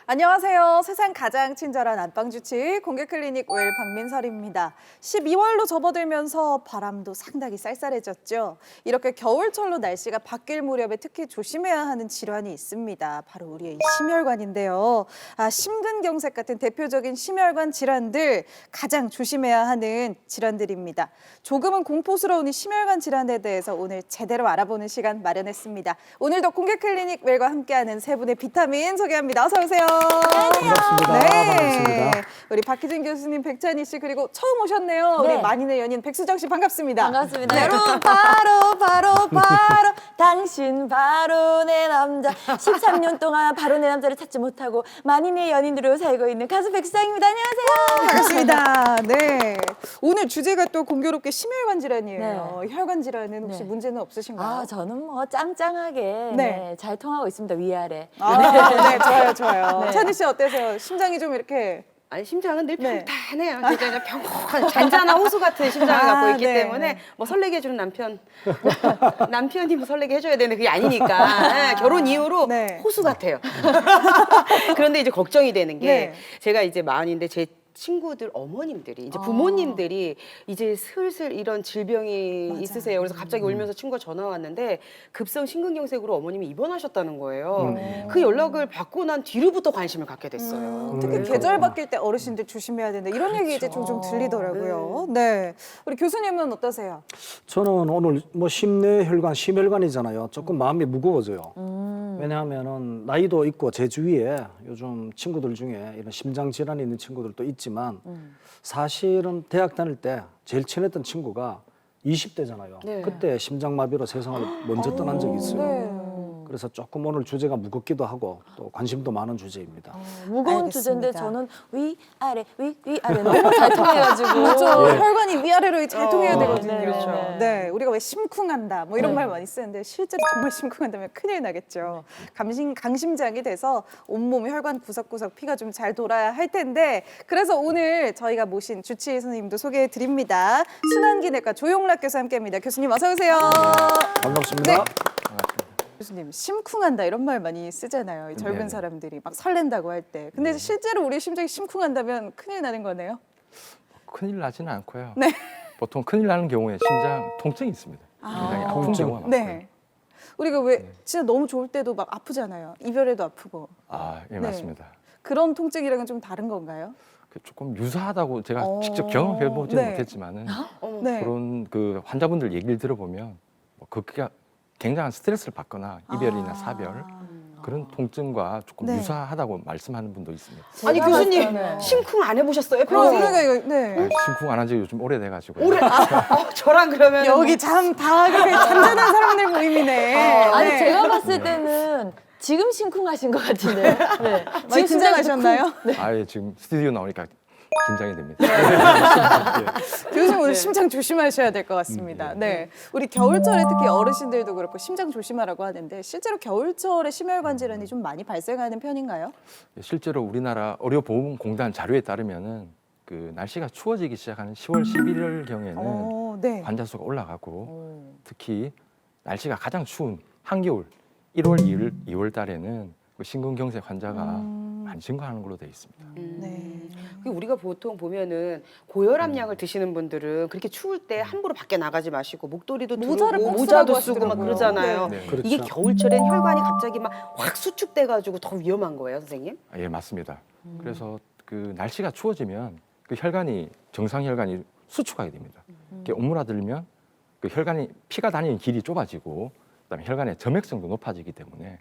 안녕하세요. 세상 가장 친절한 안방주치 공개클리닉 웰 박민설입니다. 12월로 접어들면서 바람도 상당히 쌀쌀해졌죠. 이렇게 겨울철로 날씨가 바뀔 무렵에 특히 조심해야 하는 질환이 있습니다. 바로 우리의 심혈관인데요. 심근경색 같은 대표적인 심혈관 질환들 가장 조심해야 하는 질환들입니다. 조금은 공포스러운 이 심혈관 질환에 대해서 오늘 제대로 알아보는 시간 마련했습니다. 오늘도 공개클리닉 웰과 함께하는 세 분의 비타민 소개합니다. 어서 오세요. 반갑습니다. 반갑습니다. 우리 박희진 교수님, 백찬희 씨 그리고 처음 오셨네요. 네. 우리 만인의 연인 백수정 씨 반갑습니다. 반갑습니다. 여러분 바로 당신 바로 내 남자. 13년 동안 바로 내 남자를 찾지 못하고 만인의 연인으로 살고 있는 가수 백수정입니다. 안녕하세요. 반갑습니다. 네. 오늘 주제가 또 공교롭게 심혈관 질환이에요. 혈관 질환은 혹시 네. 문제는 없으신가요? 저는 뭐 짱짱하게 네. 네, 잘 통하고 있습니다. 위아래. 네, 좋아요, 좋아요. 네. 찬희 씨 어때세요? 심장이 좀 이렇게 아니 심장은 늘 네. 평탄해요. 진짜 그냥 평범한 잔잔한 호수 같은 심장을 갖고 있기 네. 때문에 뭐 설레게 해주는 남편이 뭐 설레게 해줘야 되는데 그게 아니니까 네, 결혼 이후로 네. 호수 같아요. 그런데 이제 걱정이 되는 게 네. 제가 이제 마흔인데 제 친구들 어머님들이 이제 부모님들이 이제 슬슬 이런 질병이 맞아요. 있으세요. 그래서 갑자기 울면서 친구가 전화 왔는데 급성 심근경색으로 어머님이 입원하셨다는 거예요. 그 연락을 받고 난 뒤로부터 관심을 갖게 됐어요. 특히 그렇구나. 계절 바뀔 때 어르신들 조심해야 된다. 이런 얘기 이제 종종 들리더라고요. 네. 우리 교수님은 어떠세요? 저는 오늘 뭐 심뇌혈관, 심혈관이잖아요. 조금 마음이 무거워져요. 왜냐하면은 나이도 있고 제 주위에 요즘 친구들 중에 이런 심장 질환이 있는 친구들도 있지만 사실은 대학 다닐 때 제일 친했던 친구가 20대잖아요. 네. 그때 심장마비로 세상을 먼저 떠난 적이 있어요. 네. 그래서 조금 오늘 주제가 무겁기도 하고 또 관심도 많은 주제입니다. 무거운 알겠습니다. 주제인데 저는 위아래 위아래 너무 잘 통해가지고. 그렇죠. 네. 혈관이 위아래로 잘 통해야 되거든요. 네, 그렇죠. 네, 우리가 왜 심쿵한다 뭐 이런 말 많이 쓰는데 실제로 정말 심쿵한다면 큰일 나겠죠. 강심장이 돼서 온몸 혈관 구석구석 피가 좀 잘 돌아야 할 텐데 그래서 오늘 저희가 모신 주치의 선생님도 소개해 드립니다. 순환기내과 조용락 교수 함께합니다. 교수님 어서 오세요. 반갑습니다. 네. 교수님 심쿵한다 이런 말 많이 쓰잖아요. 이 젊은 네네. 사람들이 막 설렌다고 할 때. 근데 실제로 우리 심장이 심쿵한다면 큰일 나는 거네요. 큰일 나지는 않고요. 네. 보통 큰일 나는 경우에 심장 통증이 있습니다. 굉장히 아픈 통증. 경우가 많고요. 네. 우리가 왜 진짜 너무 좋을 때도 막 아프잖아요. 이별에도 아프고. 예, 네. 맞습니다. 그런 통증이랑은 좀 다른 건가요? 그 조금 유사하다고 제가 어. 직접 경험해 보지는 네. 못했지만은 네. 그런 그 환자분들 얘기를 들어보면 뭐 그게 굉장한 스트레스를 받거나 이별이나 사별 그런 통증과 조금 네. 유사하다고 말씀하는 분도 있습니다. 아니 제가 교수님 봤을 때는 심쿵 안 해보셨어요? 그럼 평소에? 우리가 이거 네. 심쿵 안 한 지 요즘 오래돼가지고 저랑 그러면 여기 참 다하게 잔잔한 사람들 모임이네. 아니 네. 제가 봤을 때는 지금 심쿵하신 것 같은데요. 네. 많이 긴장하셨나요? 아예 지금 스튜디오 나오니까 긴장이 됩니다. 교수님 오늘 심장 조심하셔야 될 것 같습니다. 네, 우리 겨울철에 특히 어르신들도 그렇고 심장 조심하라고 하는데 실제로 겨울철에 심혈관 질환이 좀 많이 발생하는 편인가요? 실제로 우리나라 의료보험공단 자료에 따르면은 그 날씨가 추워지기 시작하는 10월, 11월 경에는 네. 환자 수가 올라가고 특히 날씨가 가장 추운 한겨울 1월, 2월 달에는 그 심근경색 환자가 많이 증가하는 걸로 되어 있습니다. 네. 우리가 보통 보면은 고혈압약을 드시는 분들은 그렇게 추울 때 함부로 밖에 나가지 마시고 목도리도 모자를 두르고 꼭 모자도 쓰라고 쓰고 막 하시더라고요. 그러잖아요. 네. 그렇죠. 이게 겨울철엔 혈관이 갑자기 막 확 수축돼가지고 더 위험한 거예요, 선생님? 예, 맞습니다. 그래서 그 날씨가 추워지면 그 혈관이 정상 혈관이 수축하게 됩니다. 이렇게 오므라들면 그 혈관이 피가 다니는 길이 좁아지고 그다음에 혈관의 점액성도 높아지기 때문에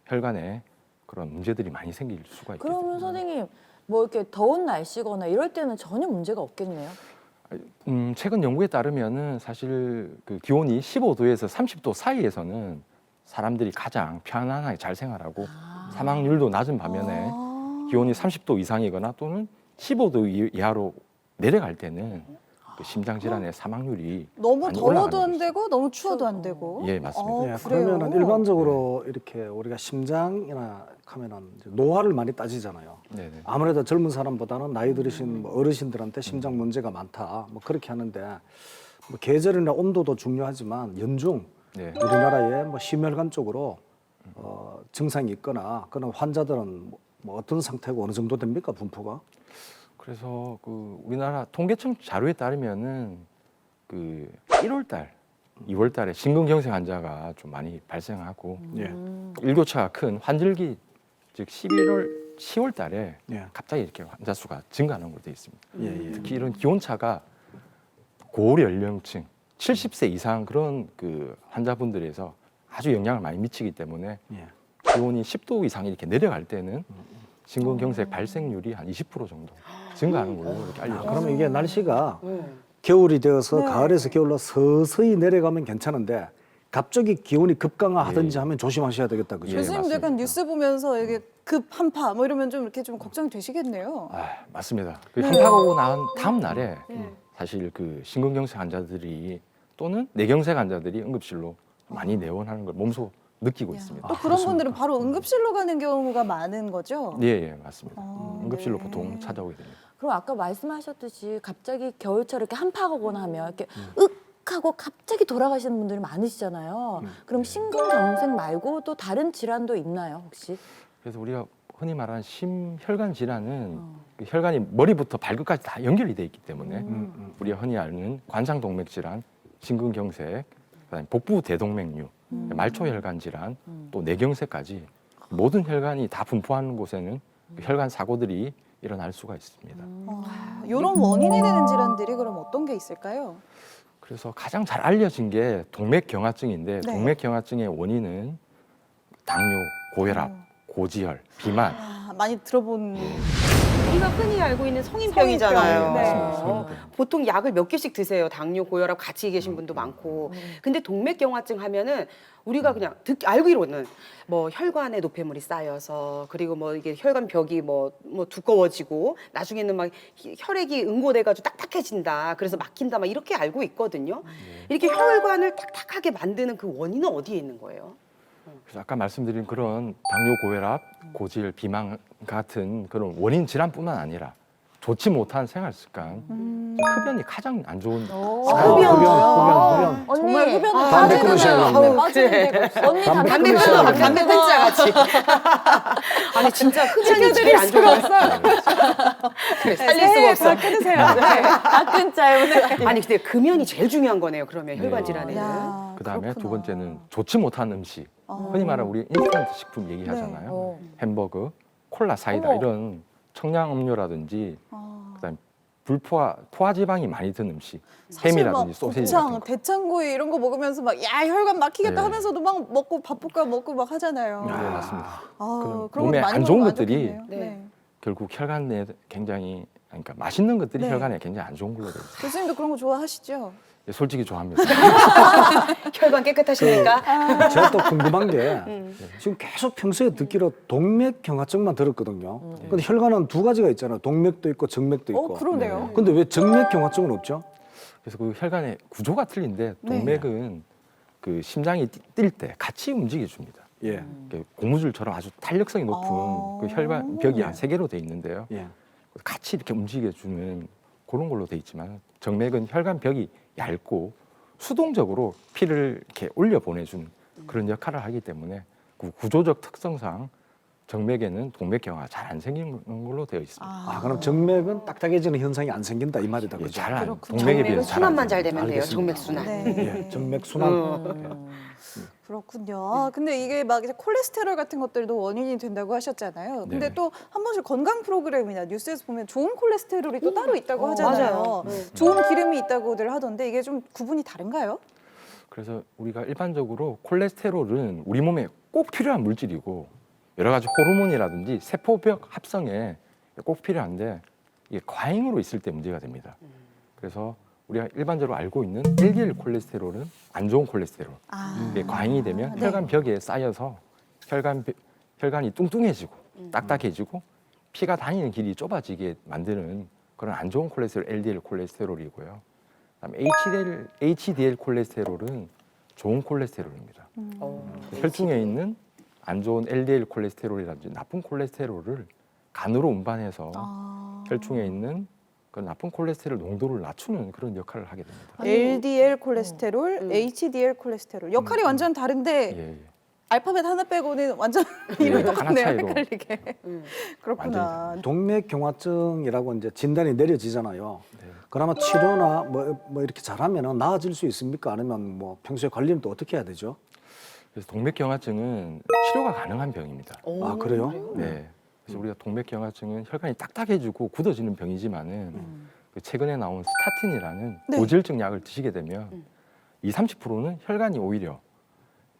혈관에 그런 문제들이 많이 생길 수가 있게 그러면 됩니다. 선생님 뭐 이렇게 더운 날씨거나 이럴 때는 전혀 문제가 없겠네요. 최근 연구에 따르면은 사실 그 기온이 15도에서 30도 사이에서는 사람들이 가장 편안하게 잘 생활하고 사망률도 낮은 반면에 기온이 30도 이상이거나 또는 15도 이하로 내려갈 때는 그 심장 질환의 사망률이 너무 많이 더워도 올라가는 안 거죠. 되고 너무 추워도 안 되고. 예, 맞습니다. 네, 그래요? 그러면은 일반적으로 이렇게 우리가 심장이나 하면은 이제 노화를 많이 따지잖아요. 네네. 아무래도 젊은 사람보다는 나이 들으신 뭐 어르신들한테 심장 문제가 많다. 뭐 그렇게 하는데 뭐 계절이나 온도도 중요하지만 연중 네. 우리나라에 뭐 심혈관 쪽으로 증상이 있거나 그런 환자들은 뭐 뭐 어떤 상태고 어느 정도 됩니까 분포가? 그래서 그 우리나라 통계청 자료에 따르면은 그 1월 달, 2월 달에 심근경색 환자가 좀 많이 발생하고 예. 일교차가 큰 환절기 즉 11월, 10월 달에 예. 갑자기 이렇게 환자 수가 증가하는 걸로 되어 있습니다. 예, 예. 특히 이런 기온차가 고령 연령층, 70세 이상 그런 그 환자분들에서 아주 영향을 많이 미치기 때문에 예. 기온이 10도 이상 이렇게 내려갈 때는 심근경색 발생률이 한 20% 정도 증가하는 걸로 이렇게 아, 알려져 그러면 이게 날씨가 네. 겨울이 되어서 네. 가을에서 겨울로 서서히 내려가면 괜찮은데 갑자기 기온이 급강하하든지 예. 하면 조심하셔야 되겠다 그죠? 예, 교수님도 맞습니다. 약간 뉴스 보면서 이게 급 한파 뭐 이러면 좀 이렇게 좀 걱정이 되시겠네요. 아, 맞습니다. 그 네. 한파가 오고 난 다음 날에 네. 사실 그 심근경색 환자들이 또는 뇌경색 환자들이 응급실로 많이 내원하는 걸 몸소 느끼고 있습니다. 또 그런 분들은 바로 응급실로 가는 경우가 많은 거죠? 예, 예, 맞습니다. 아, 응급실로 네. 보통 찾아오게 됩니다. 그럼 아까 말씀하셨듯이 갑자기 겨울철 이렇게 한파가 오거나 하면 이렇게 윽 하고 갑자기 돌아가시는 분들이 많으시잖아요. 그럼 심근경색 말고 또 다른 질환도 있나요, 혹시? 그래서 우리가 흔히 말하는 심혈관 질환은 그 혈관이 머리부터 발끝까지 다 연결이 돼 있기 때문에 우리가 흔히 아는 관상동맥 질환, 심근경색, 그다음에 복부 대동맥류, 말초혈관 질환, 또 뇌경색까지 모든 혈관이 다 분포하는 곳에는 그 혈관 사고들이 일어날 수가 있습니다. 이런 원인이 되는 질환들이 그럼 어떤 게 있을까요? 그래서 가장 잘 알려진 게 동맥경화증인데 네. 동맥경화증의 원인은 당뇨, 고혈압, 고지혈, 비만. 아, 많이 들어본 우리가 흔히 알고 있는 성인병이잖아요. 성인병, 네. 맞습니다. 보통 약을 몇 개씩 드세요. 당뇨, 고혈압 같이 계신 분도 많고. 근데 동맥경화증 하면은 우리가 그냥 알기로는 뭐 혈관에 노폐물이 쌓여서 그리고 뭐 이게 혈관 벽이 뭐 두꺼워지고 나중에는 막 혈액이 응고돼가지고 딱딱해진다. 그래서 막힌다. 막 이렇게 알고 있거든요. 이렇게 혈관을 딱딱하게 만드는 그 원인은 어디에 있는 거예요? 그래서 아까 말씀드린 그런 당뇨, 고혈압, 고지혈, 비만 같은 그런 원인 질환뿐만 아니라 좋지 못한 생활 습관, 흡연이 가장 안 좋은 흡연. 언니, 정말 흡연을 담배 빠지는 끊으셔야 거예요. 돼요. 빠지는 그래. 데가 언니 담배 담배 끊으셔야 끊어. 돼요. 담배 끊자 같이. 아니 진짜 흡연이 제일 안 좋아요. 그래, 살릴 수가 없어. 끊으세요. 다 끊자요. 아니 근데 금연이 제일 중요한 거네요. 그러면 혈관 질환에는. 야, 그다음에 두 그렇구나. 번째는 좋지 못한 음식. 흔히 말하는 우리 인스턴트 식품 얘기하잖아요. 어. 햄버거, 콜라, 사이다 어머. 이런 청량 음료라든지 아. 그다음에 포화 지방이 많이 든 음식, 사실 막 햄이라든지 소세지 곱창, 같은 거. 대창구이 이런 거 먹으면서 막 야 혈관 막히겠다 네. 하면서도 막 먹고 밥볶아 먹고 막 하잖아요. 네, 맞습니다. 아, 그런 그런 몸에 거 많이 안 좋은 먹으면 안 것들이 좋겠네요. 네. 결국 혈관 내에 굉장히 그러니까 맛있는 것들이 네. 혈관에 굉장히 안 좋은 걸로 되어 있어요. 교수님도 그런 거 좋아하시죠? 예, 솔직히 좋아합니다. 혈관 깨끗하십니까? 제가 또 궁금한 게 지금 계속 평소에 듣기로 동맥경화증만 들었거든요. 근데 혈관은 두 가지가 있잖아요. 동맥도 있고 정맥도 있고. 그러네요. 근데 왜 정맥경화증은 없죠? 그래서 그 혈관의 구조가 틀린데 네. 동맥은 그 심장이 뛸 때 같이 움직여 줍니다. 예. 고무줄처럼 아주 탄력성이 높은 아. 그 혈관 벽이 한 3개로 돼 있는데요. 예. 같이 이렇게 움직여 주는 그런 걸로 돼 있지만 정맥은 혈관 벽이 얇고 수동적으로 피를 이렇게 올려 보내주는 그런 역할을 하기 때문에 그 구조적 특성상 정맥에는 동맥경화가 잘 안 생기는 걸로 되어 있습니다. 아, 그럼 정맥은 딱딱해지는 현상이 안 생긴다 이 말이다. 예, 그죠? 잘 안, 그렇군요. 동맥에 정맥은 비해서 순환만 잘 되면 돼요. 알겠습니다. 정맥 순환. 네. 예, 정맥순환. 그렇군요. 아, 근데 이게 막 이제 콜레스테롤 같은 것들도 원인이 된다고 하셨잖아요. 근데 네. 또 한 번씩 건강 프로그램이나 뉴스에서 보면 좋은 콜레스테롤이 또 따로 있다고 하잖아요. 맞아요. 네. 좋은 기름이 있다고들 하던데 이게 좀 구분이 다른가요? 그래서 우리가 일반적으로 콜레스테롤은 우리 몸에 꼭 필요한 물질이고 여러 가지 호르몬이라든지 세포벽 합성에 꼭 필요한데 이게 과잉으로 있을 때 문제가 됩니다. 그래서 우리가 일반적으로 알고 있는 LDL 콜레스테롤은 안 좋은 콜레스테롤. 아, 이게 과잉이 되면 네. 혈관 벽에 쌓여서 혈관이 뚱뚱해지고 딱딱해지고 피가 다니는 길이 좁아지게 만드는 그런 안 좋은 콜레스테롤 LDL 콜레스테롤이고요. 그다음에 HDL 콜레스테롤은 좋은 콜레스테롤입니다. 혈중에 있는 안 좋은 LDL 콜레스테롤이라든지 나쁜 콜레스테롤을 간으로 운반해서 아. 혈중에 있는 그 나쁜 콜레스테롤 농도를 낮추는 그런 역할을 하게 됩니다. LDL 콜레스테롤, HDL 콜레스테롤 역할이 완전 다른데 예, 예. 알파벳 하나 빼고는 완전 이름 하나 똑같네요. 차이로. 헷갈리게. 그렇구나. 동맥경화증이라고 이제 진단이 내려지잖아요. 그러면 치료나 뭐 이렇게 잘하면 나아질 수 있습니까? 아니면 뭐 평소에 관리는 또 어떻게 해야 되죠? 그래서 동맥경화증은 치료가 가능한 병입니다. 아, 그래요? 네. 그래서 우리가 동맥경화증은 혈관이 딱딱해지고 굳어지는 병이지만은 그 최근에 나온 스타틴이라는 네. 고지혈증 약을 드시게 되면 30%는 혈관이 오히려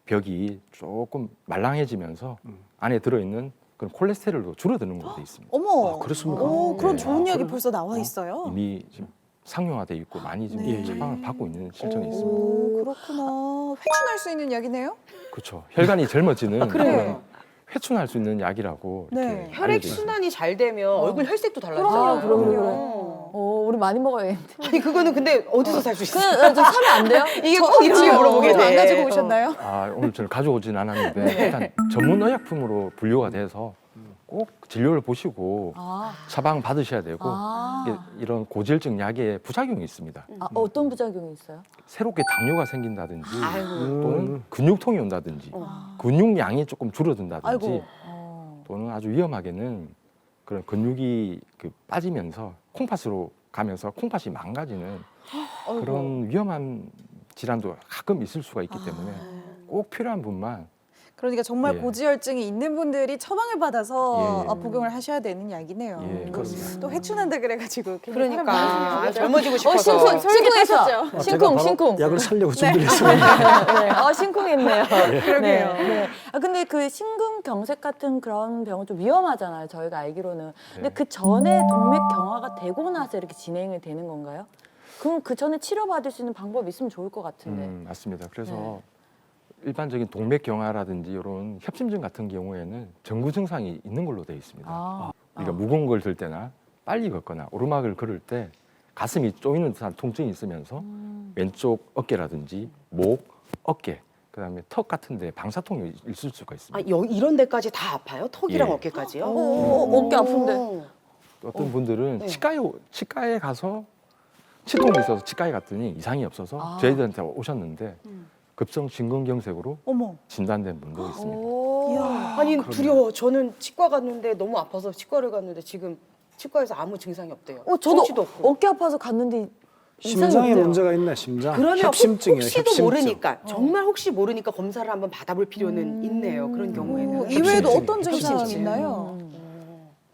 벽이 조금 말랑해지면서 안에 들어있는 그런 콜레스테롤도 줄어드는 것도 있습니다. 어머. 아, 그렇습니까? 오, 그런 네. 좋은 아, 이야기 그래요? 벌써 나와 있어요. 이미 지금 상용화돼 있고 많이 지금 네. 처방을 받고 있는 실정이 있습니다. 오, 그렇구나. 회춘할 수 있는 약이네요. 그렇죠. 혈관이 젊어지는 그래요. 그런 회춘할 수 있는 약이라고 네. 이렇게 혈액 알려져 있습니다. 순환이 잘 되면 얼굴 혈색도 달라지잖아요. 그럼요. 우리 많이 먹어야겠는데. 아니 그거는 근데 어디서 살 수 있어? 좀 사면 안 돼요? 이게 꼭 이런 걸 물어보게 돼. 안 가지고 오셨나요? 아, 오늘 저는 가져오진 않았는데 일단 전문 의약품으로 분류가 돼서 꼭 진료를 보시고 아, 처방 받으셔야 되고 아. 이게 이런 고지혈증 약에 부작용이 있습니다. 어떤 부작용이 있어요? 새롭게 당뇨가 생긴다든지 아이고. 또는 근육통이 온다든지 근육량이 조금 줄어든다든지 아이고. 또는 아주 위험하게는 그런 근육이 빠지면서 콩팥으로 가면서 콩팥이 망가지는 그런 위험한 질환도 가끔 있을 수가 있기 때문에 꼭 필요한 분만 그러니까 정말 예. 고지혈증이 있는 분들이 처방을 받아서 예. 복용을 하셔야 되는 약이네요. 예, 그렇습니다. 또 회춘한다 그래가지고 괜히 그러니까 사람 아, 젊어지고 싶어서. 심쿵했어. 제가 심쿵, 바로 심쿵. 약을 살려고 준비를 했습니다. 네. 심쿵했네요. 그러게요. 네. 아 근데 그 심근경색 같은 그런 병은 좀 위험하잖아요. 저희가 알기로는. 근데 네. 그 전에 동맥경화가 되고 나서 이렇게 진행이 되는 건가요? 그럼 그 전에 치료받을 수 있는 방법이 있으면 좋을 것 같은데. 맞습니다. 그래서 네. 일반적인 동맥경화라든지 이런 협심증 같은 경우에는 전구 증상이 있는 걸로 되어 있습니다. 아. 우리가 무거운 걸 들 때나 빨리 걷거나 오르막을 걸을 때 가슴이 쪼이는 듯한 통증이 있으면서 왼쪽 어깨라든지 목, 어깨, 그다음에 턱 같은데 방사통이 있을 수가 있습니다. 아, 이런 데까지 다 아파요? 턱이랑 예. 어깨까지요? 어깨 아픈데. 또 어떤 분들은 네. 치과에 가서 치통이 있어서 치과에 갔더니 이상이 없어서 아. 저희들한테 오셨는데 급성 심근경색으로 어머. 진단된 분도 있습니다. 오. 이야. 아니 두려워. 저는 치과 갔는데 너무 아파서 치과를 갔는데 지금 치과에서 아무 증상이 없대요. 저도 성취도 없고. 어깨 아파서 갔는데 심장에 이상이 없대요. 문제가 있네, 심장. 그러면 협심증이에요, 혹시도 협심증. 모르니까 정말 혹시 모르니까 검사를 한번 받아볼 필요는 있네요. 그런 경우에는. 오, 이외에도 협심증, 어떤 증상이 협심증. 있나요?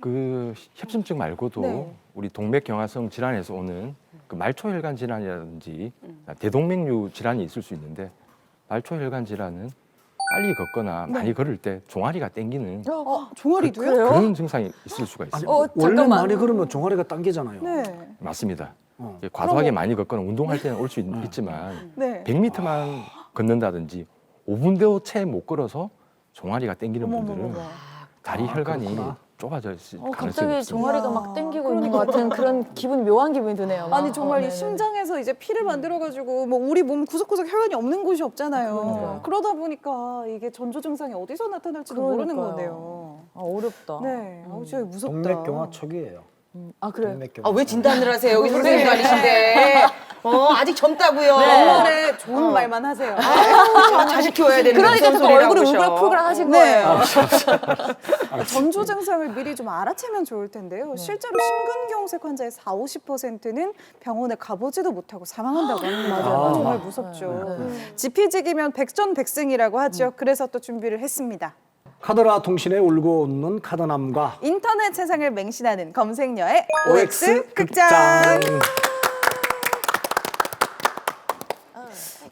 그 협심증 말고도 네. 우리 동맥경화성 질환에서 오는 그 말초혈관 질환이라든지 대동맥류 질환이 있을 수 있는데 말초혈관 질환은 빨리 걷거나 많이 걸을 때 종아리가 땡기는 종아리도요? 그래요? 그런 증상이 있을 수가 아니, 있습니다. 원래 잠깐만. 많이 걸으면 종아리가 당기잖아요. 네. 맞습니다. 어. 이게 과도하게 많이 걷거나 운동할 때는 올 수 있지만 네. 100m만 걷는다든지 5분도 채 못 걸어서 종아리가 땡기는 분들은 어머머머. 다리 아, 혈관이 그렇구나. 좁아져 있을 가능성이 갑자기 없습니다. 종아리가 이야. 막 땡기고 있는 것 같은 그런 기분 묘한 기분이 드네요. 막. 아니 정말 이 네네. 심장에서 이제 피를 만들어가지고 뭐 우리 몸 구석구석 혈관이 없는 곳이 없잖아요. 그러니까요. 그러다 보니까 이게 전조 증상이 어디서 나타날지도 모르는 그러니까요. 거네요. 아, 어렵다. 네, 진짜 무섭다. 동맥경화 초기예요. 아 그래요? 동맥경화. 아, 왜 진단을 하세요? 여기 선생님도 아니신데. 아직 젊다고요. 연말에 좋은 말만 하세요. 자식 키워야 되는 그러니까 무슨 자꾸 소리를 얼굴을 하고 우글우글 하신 네. 거예요. 전조 증상을 미리 좀 알아채면 좋을 텐데요. 실제로 심근경색 환자의 40~50%는 병원에 가보지도 못하고 사망한다고 합니다. 맞아요. 정말 아. 무섭죠. 지피지기면 백전백승이라고 하죠. 그래서 또 준비를 했습니다. 카더라 통신에 울고 웃는 카더남과 인터넷 세상을 맹신하는 검색녀의 OX OX 극장.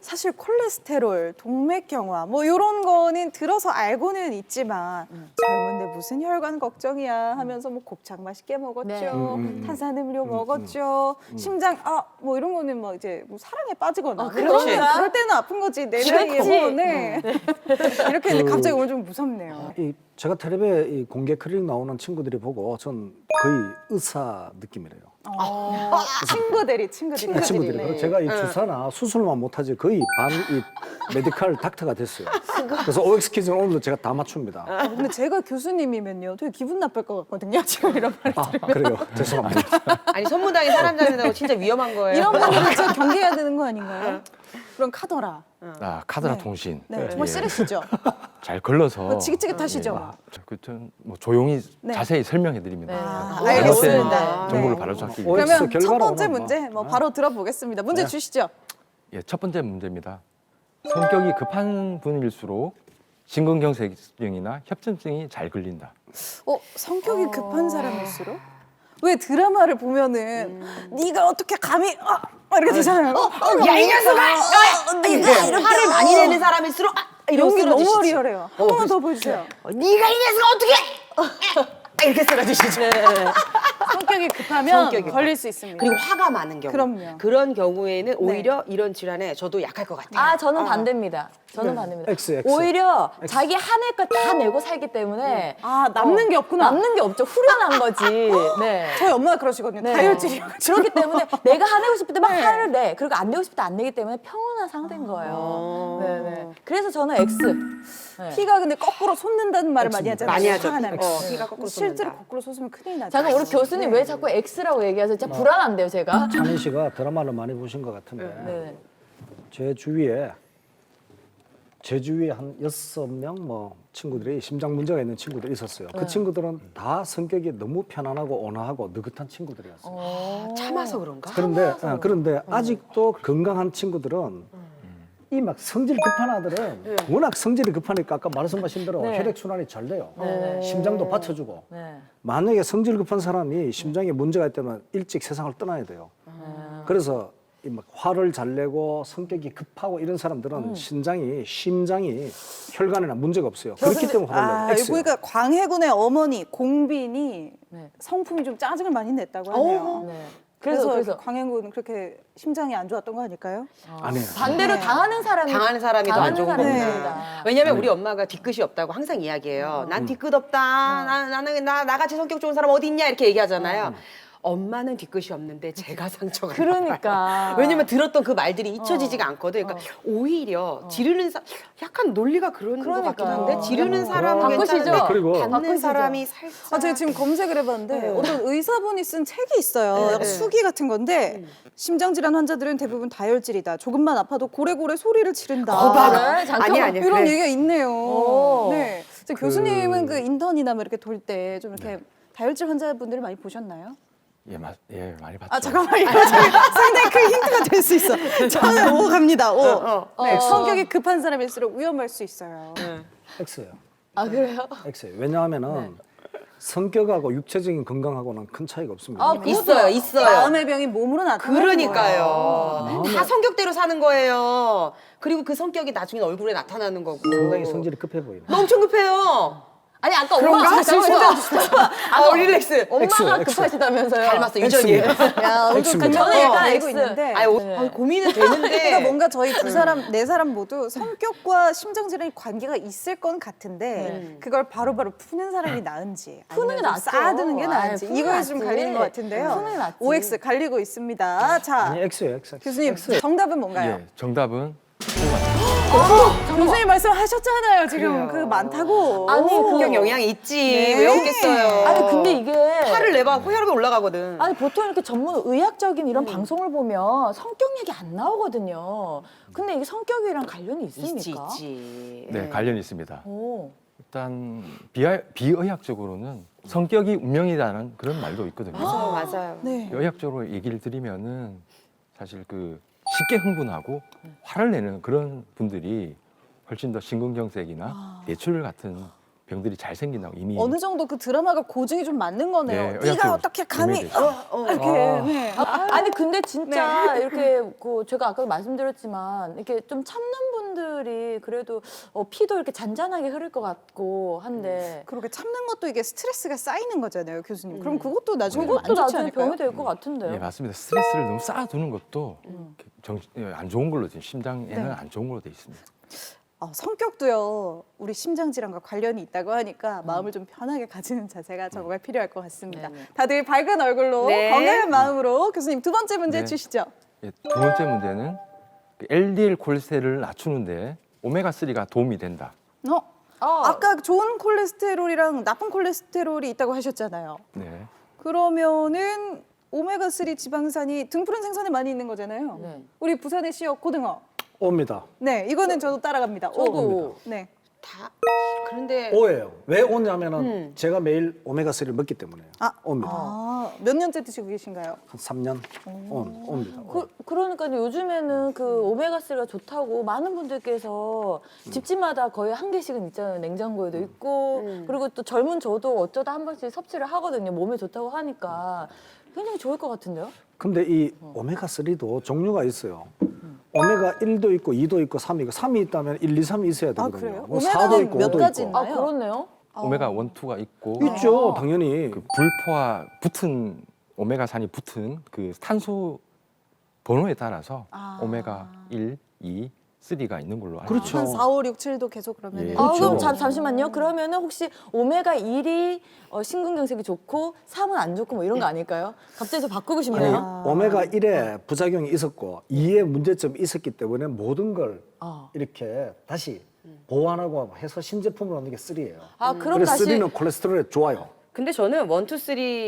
사실 콜레스테롤, 동맥경화 뭐 이런 거는 들어서 알고는 있지만 젊은데 무슨 혈관 걱정이야 하면서 뭐 곱창 맛있게 먹었죠. 네. 탄산음료 먹었죠. 심장 뭐 이런 거는 뭐 이제 뭐 사랑에 빠지거나 그렇지. 그럴 때는 아픈 거지 내 나이에 그렇지. 뭐, 네. 이렇게 했는데 갑자기 오늘 좀 무섭네요. 제가 텔레비에 이 공개 클리닉 나오는 친구들이 보고 전 거의 의사 느낌이래요. 친구들이 친구들이. 그래서 제가 이 주사나 수술만 못하지 거의 반 이 메디컬 닥터가 됐어요. 그래서 OX 퀴즈는 오늘도 제가 다 맞춥니다. 근데 제가 교수님이면요 되게 기분 나쁠 것 같거든요. 지금 이런 말 아, 그래요. 죄송합니다. 아니 선무당에 사람 잡는다고 진짜 위험한 거예요. 이런 분들은 진짜 경계해야 되는 거 아닌가요? 그럼 카더라. 카드라 네. 통신. 네, 정말 예. 쓰레시죠. 잘 걸러서 지긋지긋하시죠? 뭐 조용히 네. 자세히 설명해 드립니다. 네. 알겠습니다. 정보를 네. 바로 잡기 위해서. OX 그러면 첫 결과로 번째 한번 문제 뭐 바로 들어보겠습니다. 문제 네. 주시죠. 예, 첫 번째 문제입니다. 성격이 급한 분일수록 심근경색증이나 협전증이 잘 걸린다. 성격이 급한 사람일수록? 왜 드라마를 보면은 네가 어떻게 감히 이렇게 되잖아요. 야, 이 녀석아! 네가 이렇게 화를 많이 내는 사람일수록 이런 연기 너무 쓰러지시지. 리얼해요. 한 번만 더 보여주세요. 네가 이 녀석아 어떻게? 이렇게 쓰러지시죠. 성격이 급하면 성격이 걸릴 수 있습니다. 그리고 화가 많은 경우. 그럼요. 그런 경우에는 오히려 이런 질환에 저도 약할 것 같아요. 아, 저는 반대입니다. 저는 반대입니다. X. 오히려 자기 한해 것 다 내고 살기 때문에 남는 게 없구나. 남는 게 없죠. 후련한 거지. 네. 저희 엄마가 그러시거든요. 네. 다혈질이어가지고. 그렇기 때문에 내가 화내고 싶을 때 막 네. 화를 내. 그리고 안 내고 싶을 때 안 내기 때문에 평온한 상태인 거예요. 네네. 그래서 저는 X. 네. 피가 근데 거꾸로 솟는다는 말을 많이 하잖아요. 많이 하죠. 화가 나면. 피가 거꾸로 실제로 솟는다. 거꾸로 솟으면 큰일 나죠. 잠깐 우리 교수님 왜 자꾸 X라고 얘기하세요? 진짜 불안한데요, 제가. 찬희 씨가 드라마를 많이 보신 것 같은데 네. 제 주위에 한 6명 뭐 친구들이 심장 문제가 있는 친구들이 있었어요. 그 친구들은 다 성격이 너무 편안하고 온화하고 느긋한 친구들이었어요. 참아서 그런가? 그런데 아직도 건강한 친구들은 이 막 성질 급한 아들은 워낙 성질이 급하니까 아까 말씀하신 대로 네. 혈액 순환이 잘 돼요. 네. 심장도 받쳐주고. 네. 만약에 성질 급한 사람이 심장에 문제가 있다면 일찍 세상을 떠나야 돼요. 그래서 이 막 화를 잘 내고 성격이 급하고 이런 사람들은 심장이 혈관에나 문제가 없어요. 그렇기 때문에 화를 내요. 여기 보니까 광해군의 어머니 공빈이 네. 성품이 좀 짜증을 많이 냈다고 하네요. 네. 그래서 광해군은 그렇게 심장이 안 좋았던 거 아닐까요? 아니에요. 반대로 당하는 사람이 당하는 사람이 더 안 좋은 사람이 겁니다. 됩니다. 왜냐면 우리 엄마가 뒤끝이 없다고 항상 이야기해요. 난 뒤끝 없다. 나는 나같이 성격 좋은 사람 어디 있냐 이렇게 얘기하잖아요. 엄마는 뒤끝이 없는데 제가 상처가 그러니까. 나요. 왜냐면 들었던 그 말들이 잊혀지지가 않거든. 그러니까 오히려 지르는 약간 논리가 그런 것 같긴 그러니까요. 한데 지르는 사람은 바꾸시죠? 괜찮은데 그리고 받는 바꾸시죠? 사람이 살짝 제가 지금 검색을 해봤는데 어떤 의사분이 쓴 책이 있어요. 네, 약간 네. 수기 같은 건데 심장질환 환자들은 대부분 다혈질이다. 조금만 아파도 고래고래 소리를 지른다. 네, 잠깐만. 아니야. 이런 그래. 얘기가 있네요. 오. 네. 그래서 교수님은 그 인턴이나 뭐 이렇게 돌 때 좀 이렇게 다혈질 환자분들을 많이 보셨나요? 예, 많이 봤죠. 잠깐만 이거 상당히 큰 힌트가 될 수 있어. 저는 5 갑니다. 5. 네, 성격이 급한 사람일수록 위험할 수 있어요. X예요. 아, 그래요? X예요. 왜냐하면은 성격하고 육체적인 건강하고는 큰 차이가 없습니다. 아, 있어요. 마음의 병이 몸으로 나타나는 그러니까요. 다 성격대로 사는 거예요. 그리고 그 성격이 나중에 얼굴에 나타나는 거고. 상당히 성질이 급해 보이네. 엄청 급해요. 아니, 아까 그런가? 엄마가 잠깐만요. 릴렉스. 엄마가 X. 급하시다면서요. 닮았어, 유전이에요. 야, X입니다. 저는 약간 알고 X. 있는데. 고민은 그러니까 되는데. 뭔가 저희 두 사람, 네 사람 모두 성격과 심장질환이 관계가 있을 건 같은데 그걸 바로바로 푸는 사람이 나은지 푸는 게 아니면 좀 낫죠. 쌓아두는 게 아이, 나은지 푸는 게 이거에 좀 낫지. 갈리는 것 같은데요. 푸는 게 낫지. OX 갈리고 있습니다. 자, 아니 X예요. X. 교수님 정답은 뭔가요? 예, 정답은 교수님 말씀하셨잖아요. 지금 그래요. 그 많다고. 아니, 성격 영향이 있지. 네. 왜 없겠어요. 아니, 근데 이게. 화를 내봐 혈압이 올라가거든. 아니 보통 이렇게 전문 의학적인 이런 방송을 보면 성격 얘기 안 나오거든요. 근데 이게 성격이랑 관련이 있습니까? 있지. 네, 관련이 있습니다. 오. 일단 비의학적으로는 성격이 운명이라는 그런 말도 있거든요. 맞아요. 네. 의학적으로 얘기를 드리면은 사실 그 쉽게 흥분하고 화를 내는 그런 분들이 훨씬 더 심근경색이나 뇌출혈 같은 병들이 잘 생긴다고 이미 어느 정도 그 드라마가 고증이 좀 맞는 거네요. 네, 네가 의학적으로 어떻게 감히 의미되죠. 이렇게 네. 아니 근데 진짜 이렇게 그 제가 아까 말씀드렸지만 이렇게 좀 참는 분들이 그래도 피도 이렇게 잔잔하게 흐를 것 같고 한데 그렇게 참는 것도 이게 스트레스가 쌓이는 거잖아요, 교수님. 그럼 그것도 나중에 그것도 안 좋지 나중에 않을까요? 병이 될 것 같은데요. 예, 맞습니다. 스트레스를 너무 쌓아두는 것도 안 좋은 걸로 지금 심장에는 네. 안 좋은 걸로 돼 있습니다. 성격도요, 우리 심장질환과 관련이 있다고 하니까 마음을 좀 편하게 가지는 자세가 정말 필요할 것 같습니다. 네네. 다들 밝은 얼굴로 네. 건강한 마음으로 교수님 두 번째 문제 네. 주시죠. 예, 두 번째 문제는 그 LDL 콜레스테롤을 낮추는데 오메가3가 도움이 된다. 아까 좋은 콜레스테롤이랑 나쁜 콜레스테롤이 있다고 하셨잖아요. 네. 그러면은 오메가3 지방산이 등푸른 생선에 많이 있는 거잖아요. 네. 우리 부산의 씨앗 고등어. 옵니다. 네, 이거는 저도 따라갑니다. 저도. 네. 다 그런데 O예요. 왜 O냐면은 제가 매일 오메가3를 먹기 때문에요. O입니다. 몇 년째 드시고 계신가요? 한 3년 O입니다. 그러니까 요즘에는 그 오메가3가 좋다고 많은 분들께서 집집마다 거의 한 개씩은 있잖아요. 냉장고에도 있고 그리고 또 젊은 저도 어쩌다 한 번씩 섭취를 하거든요. 몸에 좋다고 하니까 굉장히 좋을 것 같은데요? 근데 이 오메가3도 종류가 있어요. 오메가 1도 있고 2도 있고 3이 있고 3이 있다면 1, 2, 3이 있어야 되거든요. 그래요? 뭐 오메가는 4도 있고 몇 5도 가지 있고. 있나요? 그렇네요. 오메가 1, 2가 있고 있죠, 당연히. 그 불포화 붙은 오메가산이 붙은 그 탄소 번호에 따라서 오메가 1, 2, 3가 있는 걸로 알고 그렇죠. 한 4, 5, 6, 7도 계속 그러면 예. 그럼 그렇죠. 잠시만요. 그러면은 혹시 오메가 1이 심근경색이 좋고 3은 안 좋고 뭐 이런 거 아닐까요? 갑자기 저 바꾸고 아니, 싶네요. 오메가 1에 부작용이 있었고 2에 문제점이 있었기 때문에 모든 걸 이렇게 다시 보완하고 해서 신제품으로 얻는 게 3예요. 그럼 그래서 다시 3는 콜레스테롤에 좋아요. 근데 저는 1, 2,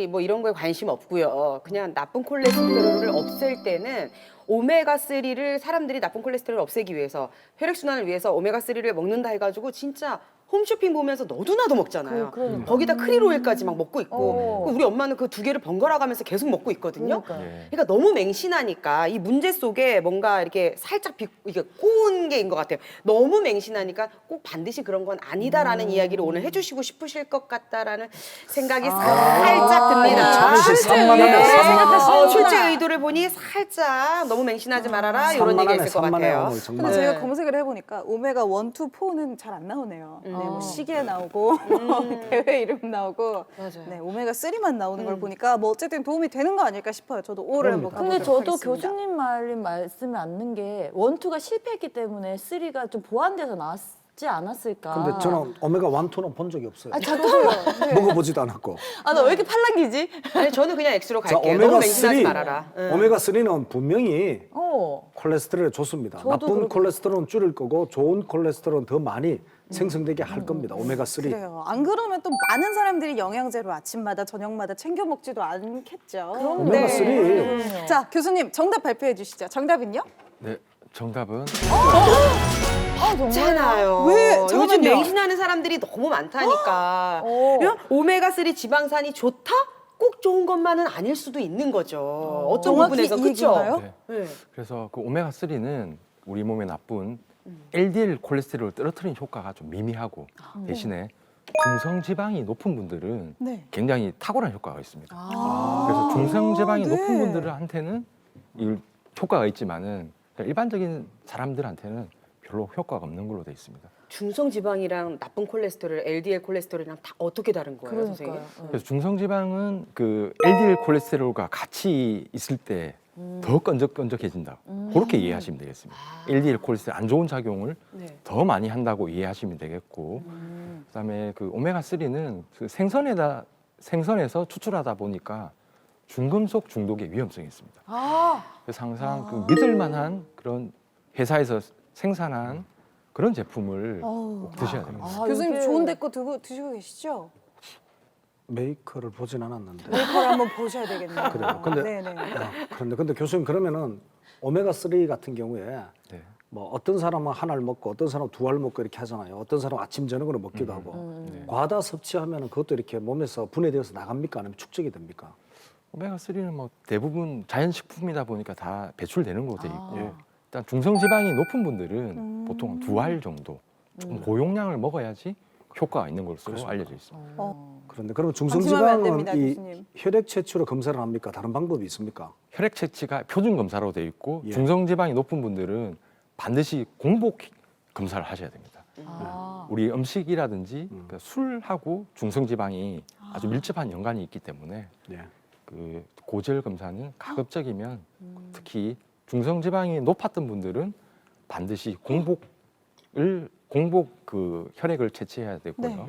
3 뭐 이런 거에 관심 없고요. 그냥 나쁜 콜레스테롤을 없앨 때는 오메가3를 사람들이 나쁜 콜레스테롤을 없애기 위해서 혈액순환을 위해서 오메가3를 먹는다 해가지고 진짜 홈쇼핑 보면서 너도나도 먹잖아요. 그러니까. 거기다 크릴 오일까지 막 먹고 있고 어. 우리 엄마는 그 2개를 번갈아 가면서 계속 먹고 있거든요. 그러니까요. 예. 그러니까 너무 맹신하니까 이 문제 속에 뭔가 이렇게 살짝 이게 꼬운 게인 것 같아요. 너무 맹신하니까 꼭 반드시 그런 건 아니다라는 이야기를 오늘 해주시고 싶으실 것 같다라는 생각이 살짝 듭니다. 잠시 산만하네, 산만하네. 출제 의도를 보니 살짝 너무 맹신하지 말아라 이런 얘기가 있을 것 같아요. 오늘 근데 정말. 제가 검색을 해보니까 오메가 1, 2, 4는 잘 안 나오네요. 네, 뭐 시계 나오고 대회 이름 나오고 맞아요. 네, 오메가 3만 나오는 걸 보니까 뭐 어쨌든 도움이 되는 거 아닐까 싶어요. 저도 O를 한번 근데 가보도록 저도 하겠습니다. 교수님 말씀에 맞는 게 1, 2가 실패했기 때문에 3가 좀 보완돼서 나왔지 않았을까. 근데 저는 오메가 1, 2는 본 적이 없어요. 잠깐만. 먹어보지도 않았고. 나 왜 이렇게 팔랑기지? 아니 저는 그냥 X로 자, 갈게요. 너무 맹신하지 말아라. 오메가 3는 분명히 어. 콜레스테롤에 좋습니다. 저도 나쁜 그렇게 콜레스테롤은 줄일 거고 좋은 콜레스테롤은 더 많이 생성되게 할 겁니다. 오메가 3. 그래요. 안 그러면 또 많은 사람들이 영양제로 아침마다 저녁마다 챙겨 먹지도 않겠죠. 오메가 3. 그럼요. 자, 교수님 정답 발표해 주시죠. 정답은요? 네, 정답은 있잖아요. 왜? 요즘 잠깐만요. 맹신하는 사람들이 너무 많다니까. 어. 그냥 오메가3 지방산이 좋다? 꼭 좋은 것만은 아닐 수도 있는 거죠. 어떤 정확히 부분에서 이 그렇죠? 얘기인가요? 네. 네. 그래서 그 오메가 3는 우리 몸에 나쁜 LDL 콜레스테롤을 떨어뜨리는 효과가 좀 미미하고 대신에 중성 지방이 높은 분들은 네. 굉장히 탁월한 효과가 있습니다. 그래서 중성 지방이 네. 높은 분들한테는 이 효과가 있지만은 그냥 일반적인 사람들한테는 별로 효과가 없는 걸로 돼 있습니다. 중성 지방이랑 나쁜 콜레스테롤, LDL 콜레스테롤이랑 다 어떻게 다른 거예요, 선생님? 그러니까요. 그래서 중성 지방은 그 LDL 콜레스테롤과 같이 있을 때 더 끈적끈적해진다. 그렇게 이해하시면 되겠습니다. LDL 콜레스테롤 안 좋은 작용을 네. 더 많이 한다고 이해하시면 되겠고, 그다음에 그 오메가 3는 그 생선에서 추출하다 보니까 중금속 중독의 위험성이 있습니다. 그래서 항상 그 믿을만한 그런 회사에서 생산한 그런 제품을 꼭 드셔야 됩니다. 교수님 이게- 좋은 데 거 드시고 계시죠? 메이커를 보진 않았는데. 그걸 한번 보셔야 되겠네요. 그래요. 근데 네네. 근데 교수님 그러면은 오메가 3 같은 경우에 네. 뭐 어떤 사람은 하나를 먹고 어떤 사람은 두 알을 먹고 이렇게 하잖아요. 어떤 사람은 아침 저녁으로 먹기도 하고. 네. 과다 섭취하면은 그것도 이렇게 몸에서 분해되어서 나갑니까? 아니면 축적이 됩니까? 오메가 3는 뭐 대부분 자연식품이다 보니까 다 배출되는 걸로 돼 있고 일단 중성 지방이 높은 분들은 보통 2알 정도 좀 고용량을 먹어야지 효과가 있는 것으로 알려져 있습니다. 그런데 그러면 방심하면 안 중성지방은 됩니다, 이 교수님. 혈액 채취로 검사를 합니까? 다른 방법이 있습니까? 혈액 채취가 표준 검사로 돼 있고 예. 중성 지방이 높은 분들은 반드시 공복 검사를 하셔야 됩니다. 우리 음식이라든지 그 술하고 중성 지방이 아주 밀접한 연관이 있기 때문에 예. 그 고지혈 검사는 가급적이면 특히 중성 지방이 높았던 분들은 반드시 공복 그 혈액을 채취해야 되고요. 네.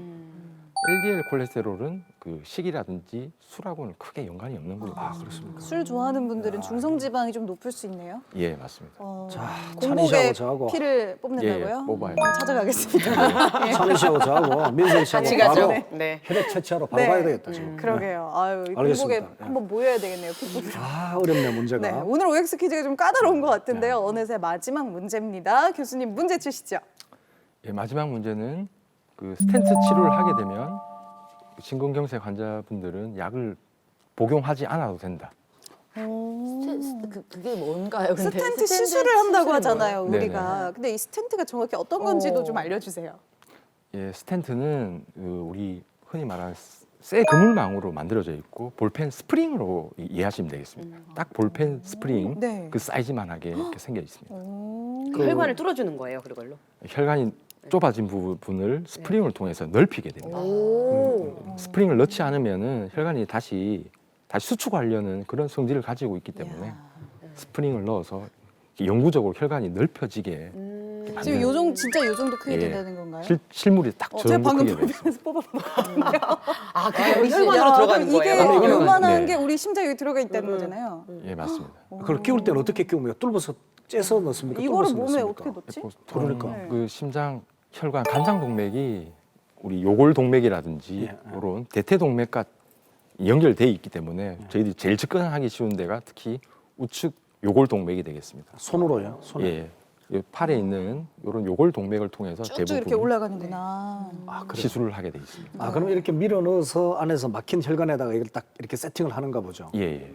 LDL 콜레스테롤은 그 식이라든지 술하고는 크게 연관이 없는 걸로 되어 있습니다. 그렇습니까? 술 좋아하는 분들은 중성 지방이 좀 높을 수 있네요. 예, 맞습니다. 자, 공복에 찬희 씨하고 저하고 피를 뽑는다고요? 예, 뽑아요. 찾아가겠습니다. 찬희 씨하고 저하고 민선 씨하고 같이 가죠. 바로 네. 혈액 채취하러 바로 네. 가야 되겠다 지금. 그러게요. 아유, 이 공복에 알겠습니다. 예. 한번 모여야 되겠네요. 피부로. 아 어렵네 문제가. 네, 오늘 OX 퀴즈가 좀 까다로운 것 같은데요. 어느새 마지막 문제입니다. 교수님 문제 주시죠. 예, 마지막 문제는 그 스텐트 치료를 하게 되면 심근경색 환자분들은 약을 복용하지 않아도 된다. 그게 뭔가요? 근데 스텐트 시술을 한다고 시술이 하잖아요, 뭐예요? 우리가. 근데 이 스텐트가 정확히 어떤 건지도 어. 좀 알려주세요. 예, 스텐트는 우리 흔히 말하는 쇠 그물망으로 만들어져 있고 볼펜 스프링으로 이해하시면 되겠습니다. 딱 볼펜 스프링 네. 그 사이즈만하게 이렇게 생겨 있습니다. 그 혈관을 뚫어주는 거예요, 그걸로. 혈관이 좁아진 부분을 스프링을 통해서 넓히게 됩니다. 오. 스프링을 넣지 않으면은 혈관이 다시 수축하려는 그런 성질을 가지고 있기 때문에 스프링을 넣어서 영구적으로 혈관이 넓혀지게 지금 요 정도 진짜 요 정도 크게 예. 된다는 건가요? 실물이 딱 저 제가 정도 방금 크게 돼 있습니다. 뽑아봤거든요. 아, 그게 혈관으로 들어가는 이게 거예요. 이거는- 요만한 네. 게 우리 심장 여기 들어가 있다는 거잖아요. 예, 맞습니다. 그걸 끼울 때는 어떻게 끼웁니까? 뚫어서 째서 넣습니까? 이거를 뚫어서 몸에 넣습니까? 어떻게 넣지? 그러니까. 네. 그 심장, 혈관, 간장 동맥이 우리 요골 동맥이라든지 예, 예. 이런 대퇴 동맥과 연결돼 있기 때문에 저희들이 제일 접근하기 쉬운 데가 특히 우측 요골 동맥이 되겠습니다. 손으로요? 손으로. 예, 이 팔에 있는 이런 요골 동맥을 통해서 쭉쭉 이렇게 대부분 올라가는구나. 아, 그래요? 시술을 하게 돼 있습니다. 아, 그럼 이렇게 밀어 넣어서 안에서 막힌 혈관에다가 이걸 딱 이렇게 세팅을 하는가 보죠. 예, 예.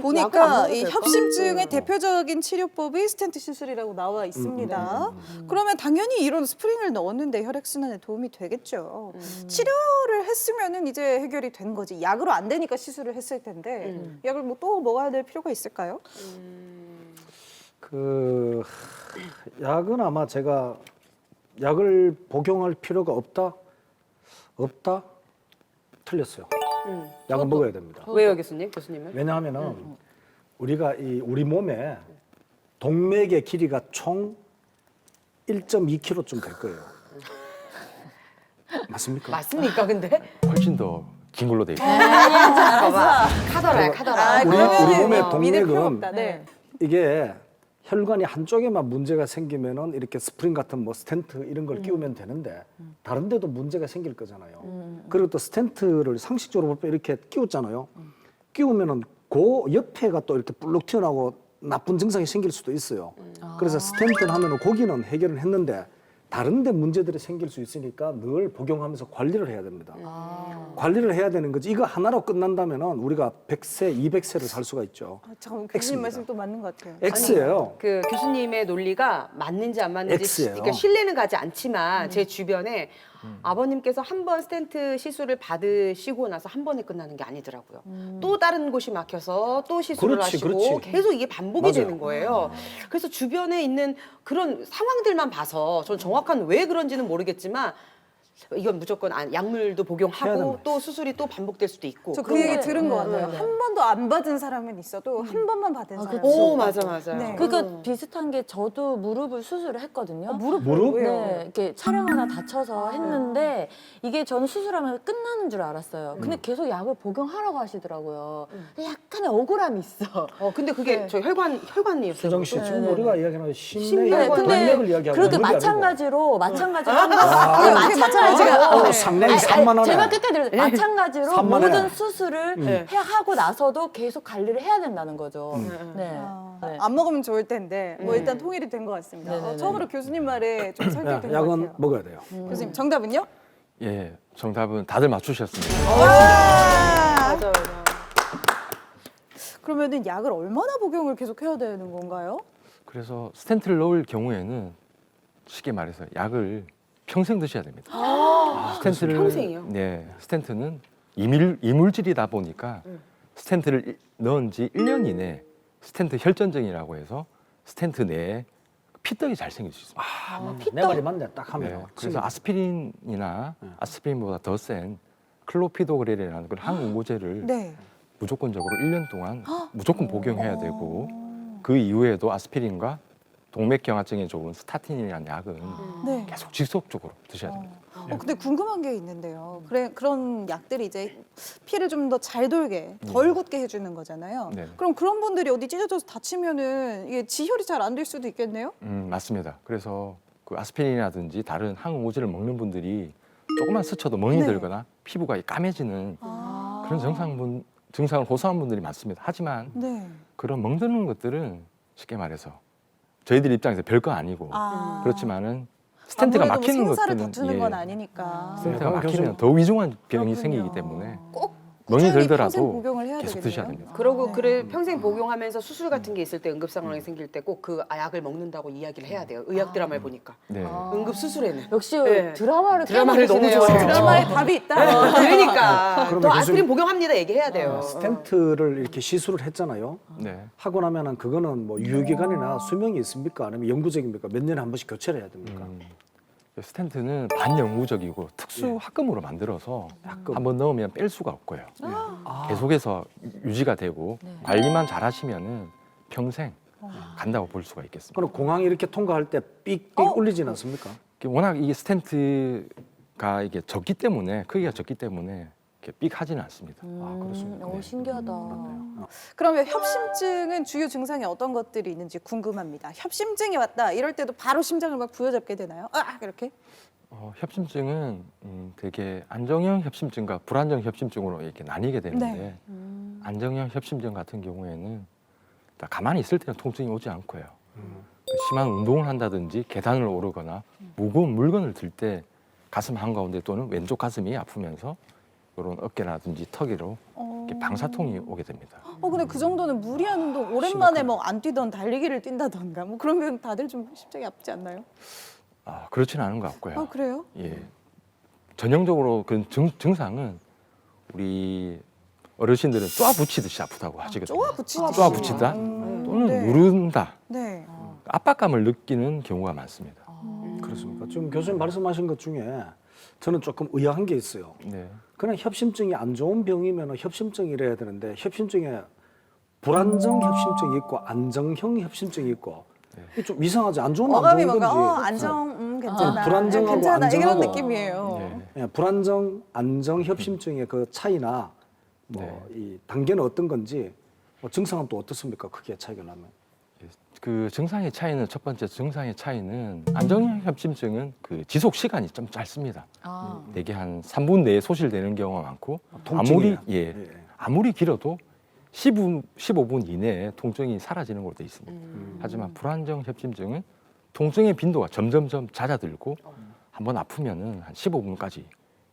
보니까 이 협심증의 대표적인 치료법이 스텐트 시술이라고 나와 있습니다. 그러면 당연히 이런 스프링을 넣었는데 혈액순환에 도움이 되겠죠. 치료를 했으면은 이제 해결이 된 거지. 약으로 안 되니까 시술을 했을 텐데 약을 뭐 또 먹어야 될 필요가 있을까요? 그 약은 아마 제가 약을 복용할 필요가 없다? 틀렸어요. 약은 먹어야 됩니다. 왜요, 교수님은? 왜냐하면은 우리가 우리 몸에 동맥의 길이가 총 1.2km쯤 될 거예요. 맞습니까? 맞습니까, 근데? 훨씬 더 긴 걸로 돼 있습니다. 봐봐. 카더라야, 카더라. 우리 몸의 믿을 필요 동맥은 없다. 네. 이게 혈관이 한쪽에만 문제가 생기면은 이렇게 스프링 같은 뭐 스텐트 이런 걸 끼우면 되는데 다른 데도 문제가 생길 거잖아요. 그리고 또 스텐트를 상식적으로 볼 때 이렇게 끼웠잖아요. 끼우면은 그 옆에가 또 이렇게 불룩 튀어나오고 나쁜 증상이 생길 수도 있어요. 그래서 스텐트는 하면은 거기는 해결을 했는데 다른 데 문제들이 생길 수 있으니까 늘 복용하면서 관리를 해야 됩니다. 관리를 해야 되는 거지. 이거 하나로 끝난다면은 우리가 100세, 200세를 살 수가 있죠. 잠깐 교수님 X입니다. 말씀 또 맞는 것 같아요. X예요. 그 교수님의 논리가 맞는지 안 맞는지 X예요. 그러니까 신뢰는 가지 않지만 제 주변에 아버님께서 한 번 스텐트 시술을 받으시고 나서 한 번에 끝나는 게 아니더라고요. 또 다른 곳이 막혀서 또 시술을 그렇지, 하시고 그렇지. 계속 이게 반복이 맞아요. 되는 거예요. 그래서 주변에 있는 그런 상황들만 봐서 전 정확한 왜 그런지는 모르겠지만 이건 무조건 약물도 해야 복용하고 됩니다. 또 수술이 또 반복될 수도 있고. 저 그 그런 얘기 것 들은 것 네, 같아요. 네. 한 번도 안 받은 사람은 있어도 한 번만 받은 사람은 오, 맞아, 맞아. 네. 그러니까 비슷한 게 저도 무릎을 수술을 했거든요. 무릎? 무릎? 왜요? 네, 이렇게 촬영 하나 다쳐서 했는데 이게 저는 수술하면 끝나는 줄 알았어요. 근데 계속 약을 복용하라고 하시더라고요. 근데 약간의 억울함이 있어. 근데 그게 네. 저 혈관이었어요. 수정 씨 지금 네, 우리가 이야기하는 심내, 심내 네, 혈관 근데 동맥을 이야기하고 그렇게 무릎이 마찬가지로 한 번. 근데 그게 마찬가지가 아니고. 상당히 산만하네. 제가 끝까지 들었어요. 마찬가지로 산만해. 모든 수술을 네. 하고 나서도 계속 관리를 해야 된다는 거죠. 네. 네. 안 먹으면 좋을 텐데 뭐 일단 통일이 된 것 같습니다. 네네네. 처음으로 교수님 말에 좀 아니고. 설득된 것 약은 같아요. 먹어야 돼요. 교수님 정답은요? 예, 정답은 다들 맞추셨습니다. 와! 맞아, 맞아. 그러면은 약을 얼마나 복용을 계속 해야 되는 건가요? 그래서 스텐트를 넣을 경우에는 쉽게 말해서 약을 평생 드셔야 됩니다. 스텐트를 평생이요? 네, 스텐트는 이물질이다 보니까 스텐트를 넣은 지 1년 이내 스텐트 혈전증이라고 해서 스텐트 내에 피떡이 잘 생길 수 있습니다. 내 말이 맞네 딱 하면. 네, 그래서 아스피린이나 아스피린보다 더 센 클로피도그렐이라는 그 항응고제를 네. 무조건적으로 1년 동안 무조건 복용해야 되고 그 이후에도 아스피린과 동맥경화증에 좋은 스타틴이라는 약은 네. 계속 지속적으로 드셔야 됩니다. 근데 궁금한 게 있는데요. 그런 약들이 이제 피를 좀 더 잘 돌게, 덜 굳게 해주는 거잖아요. 네. 그럼 그런 분들이 어디 찢어져서 다치면은 이게 지혈이 잘 안 될 수도 있겠네요. 맞습니다. 그래서 그 아스피린이라든지 다른 항응고제를 먹는 분들이 조금만 스쳐도 멍이 네. 들거나 피부가 까매지는 그런 증상을 호소하는 분들이 많습니다. 하지만 네. 그런 멍드는 것들은 쉽게 말해서 저희들 입장에서 별거 아니고 아. 그렇지만은 스텐트가 아무래도 막히는 생사를 것들은 다투는 예, 건 아니니까. 스텐트가 네, 막히면 더 위중한 병이 그렇군요. 생기기 때문에 꼭 명이 꾸준히 들더라도 평생 복용을 해야 계속 되겠네요. 드셔야 됩니다. 그러고 네. 그래 평생 복용하면서 수술 같은 게 있을 때 응급 상황이 생길 때 꼭 그 약을 먹는다고 이야기를 해야 돼요. 의학 드라마를 보니까 네. 응급 수술에는. 역시 네. 드라마를 드라마를 너무 보시네요. 좋아해요. 드라마에 답이 있다. 그러니까 그러면 또 교수님- 아스피린 복용합니다 얘기해야 돼요. 스텐트를 이렇게 시술을 했잖아요. 네. 하고 나면은 그거는 뭐 유효기간이나 수명이 있습니까? 아니면 영구적입니까? 몇 년에 한 번씩 교체를 해야 됩니까? 스텐트는 반영구적이고 특수 합금으로 만들어서 한번 넣으면 뺄 수가 없고요. 계속해서 유지가 되고 관리만 잘하시면은 평생 간다고 볼 수가 있겠습니다. 그럼 공항 이렇게 통과할 때 삑삑 울리지는 않습니까? 워낙 이게 스텐트가 이게 적기 때문에 크기가 적기 때문에 이렇게 삑하지는 않습니다. 그렇습니까? 신기하다. 그러면 협심증은 주요 증상이 어떤 것들이 있는지 궁금합니다. 협심증이 왔다 이럴 때도 바로 심장을 막 부여잡게 되나요? 아 이렇게? 협심증은 되게 안정형 협심증과 불안정 협심증으로 이렇게 나뉘게 되는데 네. 안정형 협심증 같은 경우에는 딱 가만히 있을 때는 통증이 오지 않고요. 심한 운동을 한다든지 계단을 오르거나 무거운 물건을 들 때 가슴 한가운데 또는 왼쪽 가슴이 아프면서 이런 어깨라든지 턱으로 이렇게 방사통이 오게 됩니다. 근데 그 정도는 무리한 운동 오랜만에 뭐 안 뛰던 달리기를 뛴다던가 뭐 그러면 다들 좀 심장이 아프지 않나요? 그렇지는 않은 것 같고요. 그래요? 예, 전형적으로 그 증상은 우리 어르신들은 쪼아붙이듯이 아프다고 하시거든요. 쪼아붙이듯이. 쪼아붙이다 또는 네. 누른다, 네. 압박감을 느끼는 경우가 많습니다. 그렇습니까? 지금 교수님 말씀하신 것 중에 저는 조금 의아한 게 있어요. 네. 그냥 협심증이 안 좋은 병이면 협심증이라 해야 되는데 협심증에 불안정 협심증이 있고 안정형 협심증이 있고 이게 좀 이상하지 안 좋은 안 어감이 좋은 뭔가 건지 안정 괜찮아. 불안정하고 괜찮아 이런 안정하고. 느낌이에요. 네. 예, 불안정 안정 협심증의 그 차이나 뭐 네. 이 단계는 어떤 건지 뭐 증상은 또 어떻습니까? 크게 차이가 나면. 그 증상의 차이는 첫 번째 증상의 차이는 안정형 협심증은 그 지속 시간이 좀 짧습니다. 대개 한 3분 내에 소실되는 경우가 많고 통증이야. 아무리 길어도 15분 이내에 통증이 사라지는 걸로 돼 있습니다. 하지만 불안정 협심증은 통증의 빈도가 점점점 잦아들고 한번 아프면은 한 15분까지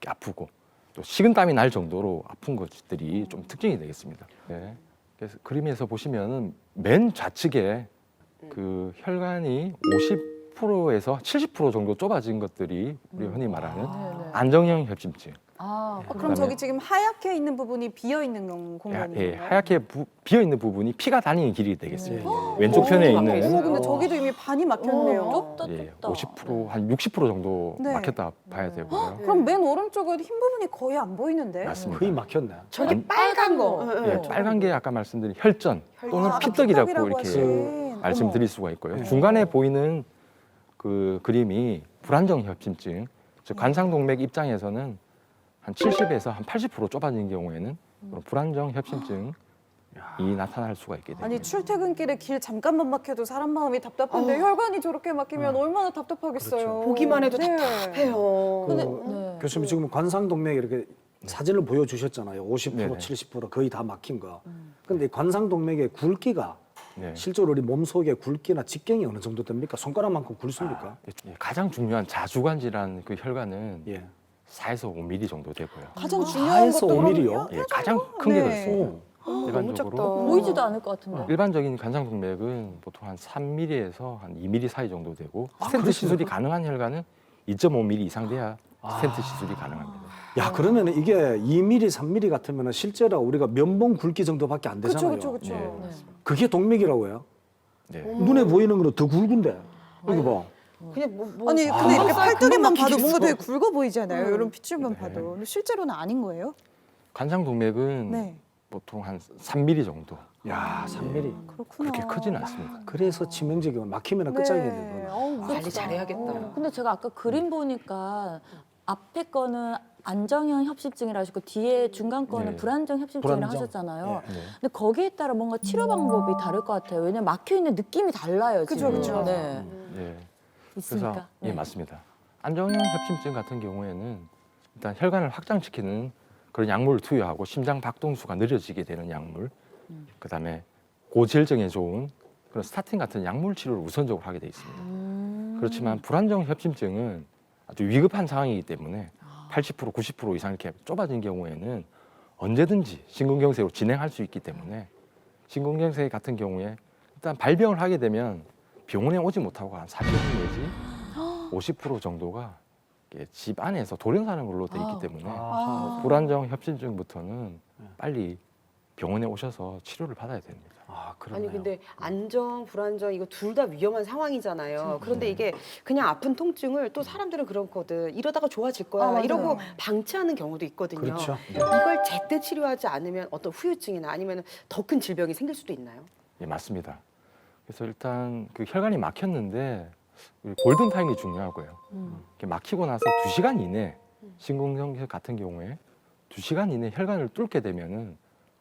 아프고 또 식은땀이 날 정도로 아픈 것들이 좀 특징이 되겠습니다. 네. 그래서 그림에서 보시면은 맨 좌측에 그 혈관이 50%에서 70% 정도 좁아진 것들이 우리 흔히 말하는 안정형 협심증. 그럼 그다음에- 저기 지금 하얗게 있는 부분이 비어 있는 공간이에요. 하얗게 비어 있는 부분이 피가 다니는 길이 되겠습니다. 왼쪽 편에 있는 근데 저기도 이미 반이 막혔네요. 좁다. 50%, 한 60% 정도 네. 막혔다 봐야 되고요. 그럼 맨 오른쪽은 흰 부분이 거의 안 보이는데? 맞습니다. 거의 막혔네. 저기 빨간 거. 예, 빨간 게 아까 말씀드린 혈전 또는 피떡이라고 이렇게 하신. 말씀드릴 수가 있고요. 중간에 보이는 그 그림이 불안정 협심증, 즉 관상동맥 입장에서는 한 70에서 한 80% 좁아진 경우에는 그런 불안정 협심증이 나타날 수가 있게 됩니다. 아니 출퇴근길에 길 잠깐만 막혀도 사람 마음이 답답한데 혈관이 저렇게 막히면 얼마나 답답하겠어요. 보기만 해도 네. 답답해요. 그 네. 교수님 지금 관상동맥 이렇게 사진을 보여주셨잖아요. 50%, 네네. 70% 거의 다 막힌 거. 근데 이 관상동맥의 굵기가 네. 실제로 우리 몸 속의 굵기나 직경이 어느 정도 됩니까? 손가락만큼 굵습니까? 가장 중요한 자주관 질환 그 혈관은 예. 4에서 5mm 정도 되고요. 가장 중요한 4에서 것도 5mm 요? 그럼요. 예, 가장 큰 게 네. 그렇습니다. 너무 일반적으로 작다. 보이지도 않을 것 같은데. 일반적인 관상동맥은 보통 한 3mm에서 한 2mm 사이 정도 되고 스텐트 그렇습니까? 시술이 가능한 혈관은 2.5mm 이상 돼야 스텐트 시술이 가능합니다. 야, 그러면 이게 2mm, 3mm 같으면 실제로 우리가 면봉 굵기 정도밖에 안 그렇죠, 되잖아요. 그렇죠, 그렇죠. 네. 그게 동맥이라고 해요. 네. 눈에 보이는 거는 더 굵은데. 이거 봐. 그냥 아니 근데 이렇게 팔뚝에만 봐도 막히겠어. 뭔가 되게 굵어 보이잖아요. 이런 핏줄만 봐도. 근데 실제로는 아닌 거예요? 관상동맥은 네. 보통 한 3mm 정도. 야, 3mm. 그렇구나. 그렇게 크진 않습니다. 그래서 치명적이고 막히면 끝장이겠네. 관리 잘해야겠다. 근데 제가 아까 그림 보니까 앞에 거는 안정형 협심증이라 하시고 뒤에 중간 거는 네. 불안정 협심증이라 불안정. 하셨잖아요. 네. 근데 거기에 따라 뭔가 치료 방법이 다를 것 같아요. 왜냐면 막혀 있는 느낌이 달라요. 그죠, 지금. 그죠. 네. 네. 있으니까. 그래서 네. 예, 맞습니다. 안정형 협심증 같은 경우에는 일단 혈관을 확장시키는 그런 약물을 투여하고 심장 박동수가 느려지게 되는 약물, 그다음에 고지혈증에 좋은 그런 스타틴 같은 약물 치료를 우선적으로 하게 돼 있습니다. 그렇지만 불안정 협심증은 아주 위급한 상황이기 때문에 80% 90% 이상 이렇게 좁아진 경우에는 언제든지 심근경색으로 진행할 수 있기 때문에 심근경색 같은 경우에 일단 발병을 하게 되면 병원에 오지 못하고 한 40% 내지 50% 정도가 이게 집 안에서 돌연사하는 걸로 돼 있기 때문에 아하. 불안정 협심증부터는 빨리 병원에 오셔서 치료를 받아야 됩니다. 아, 그러네요. 아니 근데 안정, 불안정 이거 둘 다 위험한 상황이잖아요. 그런데 이게 그냥 아픈 통증을 또 사람들은 그렇거든. 이러다가 좋아질 거야. 맞아요. 이러고 방치하는 경우도 있거든요. 그렇죠. 이걸 제때 치료하지 않으면 어떤 후유증이나 아니면 더 큰 질병이 생길 수도 있나요? 예, 맞습니다. 그래서 일단 그 혈관이 막혔는데 우리 골든 타임이 중요하고요. 이렇게 막히고 나서 2시간 이내 심근경색 같은 경우에 2시간 이내 혈관을 뚫게 되면은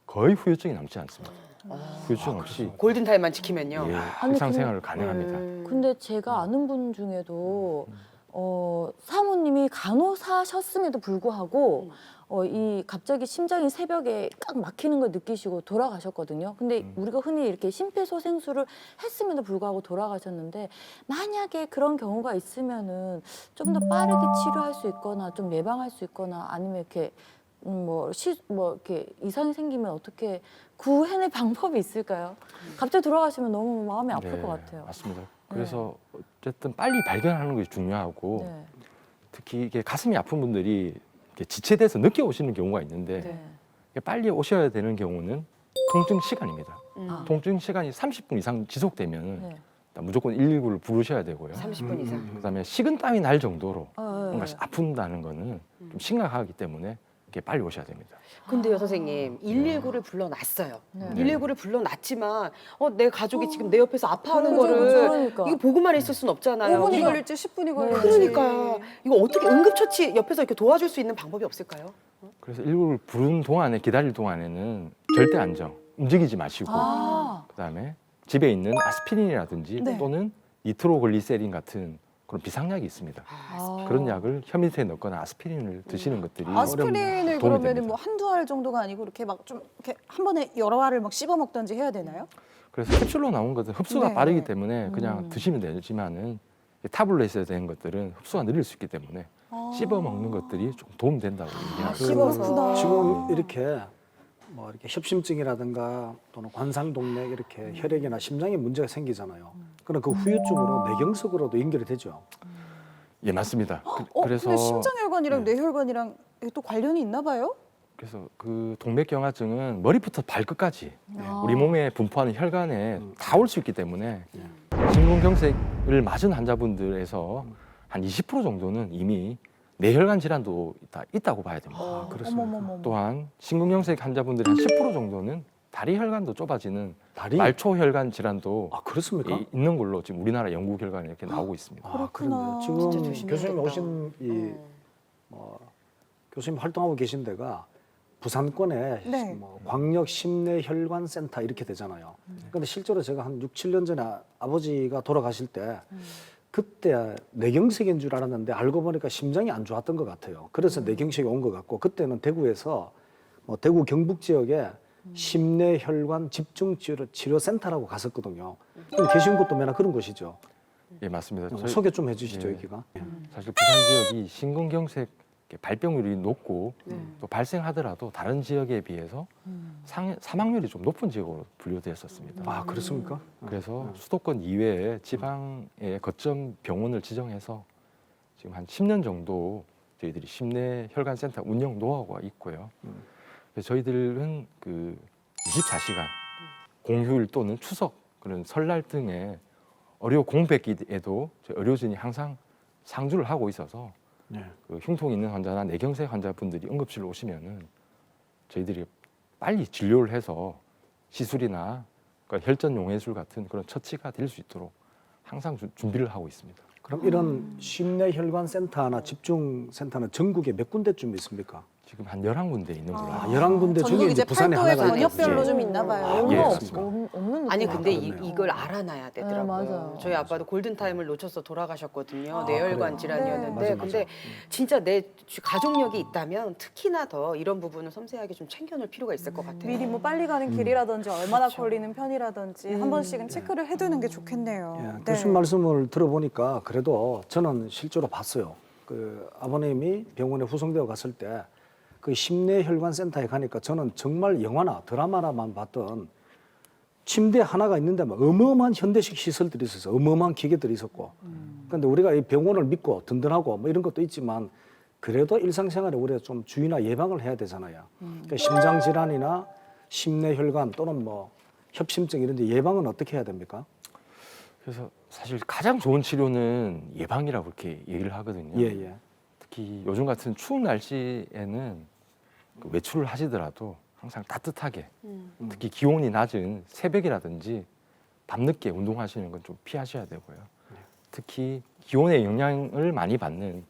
거의 후유증이 남지 않습니다. 후유증 없이 골든타임만 지키면요. 예, 아니, 일상생활을 가능합니다. 근데 제가 아는 분 중에도 사모님이 간호사셨음에도 불구하고 이 갑자기 심장이 새벽에 꽉 막히는 걸 느끼시고 돌아가셨거든요. 근데 우리가 흔히 이렇게 심폐소생술을 했음에도 불구하고 돌아가셨는데 만약에 그런 경우가 있으면은 좀 더 빠르게 치료할 수 있거나 좀 예방할 수 있거나 아니면 이렇게 이렇게 이상이 생기면 어떻게 구해낼 방법이 있을까요? 갑자기 돌아가시면 너무 마음이 아플 네, 것 같아요. 맞습니다. 그래서 어쨌든 빨리 발견하는 것이 중요하고 네. 특히 이게 가슴이 아픈 분들이 이렇게 지체돼서 늦게 오시는 경우가 있는데 네. 이게 빨리 오셔야 되는 경우는 통증 시간입니다. 아. 통증 시간이 30분 이상 지속되면 네. 무조건 119를 부르셔야 되고요. 30분 이상. 그다음에 식은땀이 날 정도로 뭔가 네. 아픈다는 거는 좀 심각하기 때문에 이렇게 빨리 오셔야 됩니다. 근데요 선생님 119를 불러놨어요. 네. 119를 불러놨지만 내 가족이 지금 내 옆에서 아파하는 그러죠, 거를 그러니까. 이거 보고만 있을 수는 없잖아요. 5분이 우리가- 걸릴지 10분이 걸릴지. 그러니까 이거 어떻게 응급처치 옆에서 이렇게 도와줄 수 있는 방법이 없을까요? 그래서 119를 부른 동안에 기다릴 동안에는 절대 안정, 움직이지 마시고 아. 그다음에 집에 있는 아스피린이라든지 네. 또는 니트로글리세린 같은 그런 비상약이 있습니다. 아. 그런 약을 혀 밑에 넣거나 아스피린을 드시는 것들이 아스피린을 도움이 그러면 됩니다. 뭐 한두 알 정도가 아니고 이렇게 막 좀 이렇게 한 번에 여러 알을 막 씹어 먹던지 해야 되나요? 그래서 캡슐로 나온 것은 흡수가 네. 빠르기 때문에 그냥 드시면 되지만은 타블렛에 된 것들은 흡수가 느릴 수 있기 때문에 씹어 먹는 것들이 좀 도움된다고 얘기합니다. 씹어서. 지금 이렇게 뭐 이렇게 협심증이라든가 또는 관상동맥 이렇게 혈액이나 심장에 문제가 생기잖아요. 그럼 그 후유증으로 뇌경색으로도 연결이 되죠. 예, 맞습니다. 그래서 근데 심장혈관이랑 뇌혈관이랑 이게 또 관련이 있나 봐요? 그래서 그 동맥경화증은 머리부터 발끝까지 우리 몸에 분포하는 혈관에 다 올 수 있기 때문에 심근경색을 맞은 환자분들에서 한 20% 정도는 이미 뇌혈관 질환도 있다고 봐야 됩니다. 아, 그렇습니까? 어머머머. 또한 심근경색 환자분들이 한 10% 정도는 다리 혈관도 좁아지는 다리? 말초혈관 질환도 아, 그렇습니까? 있는 걸로 지금 우리나라 연구 결과에 이렇게 나오고 있습니다. 아, 그렇구나. 그런데 진짜 지금 조심해야겠다. 교수님 오신 이 교수님 활동하고 계신 데가 부산권에 네. 뭐 광역 심뇌혈관 센터 이렇게 되잖아요. 근데 실제로 제가 한 6, 7년 전에 아버지가 돌아가실 때 그때 뇌경색인 줄 알았는데 알고 보니까 심장이 안 좋았던 것 같아요. 그래서 뇌경색이 온 것 같고 그때는 대구에서 뭐 대구 경북 지역에 심뇌혈관 집중치료센터라고 갔었거든요. 그럼 계신 곳도 맨날 그런 곳이죠. 예, 맞습니다. 소개 좀 해주시죠, 예. 여기가. 사실 부산 지역이 심근경색 발병률이 높고 또 발생하더라도 다른 지역에 비해서 사망률이 좀 높은 지역으로 분류되었었습니다. 아, 그렇습니까? 그래서 수도권 이외에 지방의 거점 병원을 지정해서 지금 한 10년 정도 저희들이 심뇌혈관센터 운영 노하우가 있고요. 그래서 저희들은 그 24시간 공휴일 또는 추석 그런 설날 등의 의료 공백기에도 저희 의료진이 항상 상주를 하고 있어서 네. 그 흉통 있는 환자나 뇌경색 환자분들이 응급실로 오시면은 저희들이 빨리 진료를 해서 시술이나 그러니까 혈전 용해술 같은 그런 처치가 될 수 있도록 항상 준비를 하고 있습니다. 그럼 이런 심뇌혈관 센터나 집중 센터는 전국에 몇 군데쯤 있습니까? 지금 한 11군데 있는 걸로 알고 11군데 중에 전국 이제 이제 부산에 팔도의 하나가 전역별로 있죠. 좀 있나 봐요. 얼마 예, 없는 아니 느낌이 근데 그렇네요. 이걸 알아놔야 되더라고요. 맞아요. 저희 아빠도 골든 타임을 놓쳐서 돌아가셨거든요. 뇌혈관 그래요? 질환이었는데 네. 근데 진짜 내 가족력이 있다면 특히나 더 이런 부분을 섬세하게 좀 챙겨놓을 필요가 있을 것 같아요. 미리 뭐 빨리 가는 길이라든지 얼마나 걸리는 편이라든지 한 번씩은 체크를 해두는 게 좋겠네요. 예, 네. 교수님 말씀을 들어보니까 그래도 그래도 저는 실제로 봤어요. 그 아버님이 병원에 후송되어 갔을 때 그 심내혈관 센터에 가니까 저는 정말 영화나 드라마나만 봤던 침대 하나가 있는데 막 어마어마한 현대식 시설들이 있어서 어마어마한 기계들이 있었고. 그런데 우리가 이 병원을 믿고 든든하고 뭐 이런 것도 있지만 그래도 일상생활에 우리가 좀 주의나 예방을 해야 되잖아요. 그러니까 심장 질환이나 심내혈관 또는 뭐 협심증 이런 데 예방은 어떻게 해야 됩니까? 그래서 사실 가장 좋은 치료는 예방이라고 그렇게 얘기를 하거든요. 예, 예. 특히 요즘 같은 추운 날씨에는 그 외출을 하시더라도 항상 따뜻하게, 특히 기온이 낮은 새벽이라든지 밤늦게 운동하시는 건 좀 피하셔야 되고요. 특히 기온의 영향을 많이 받는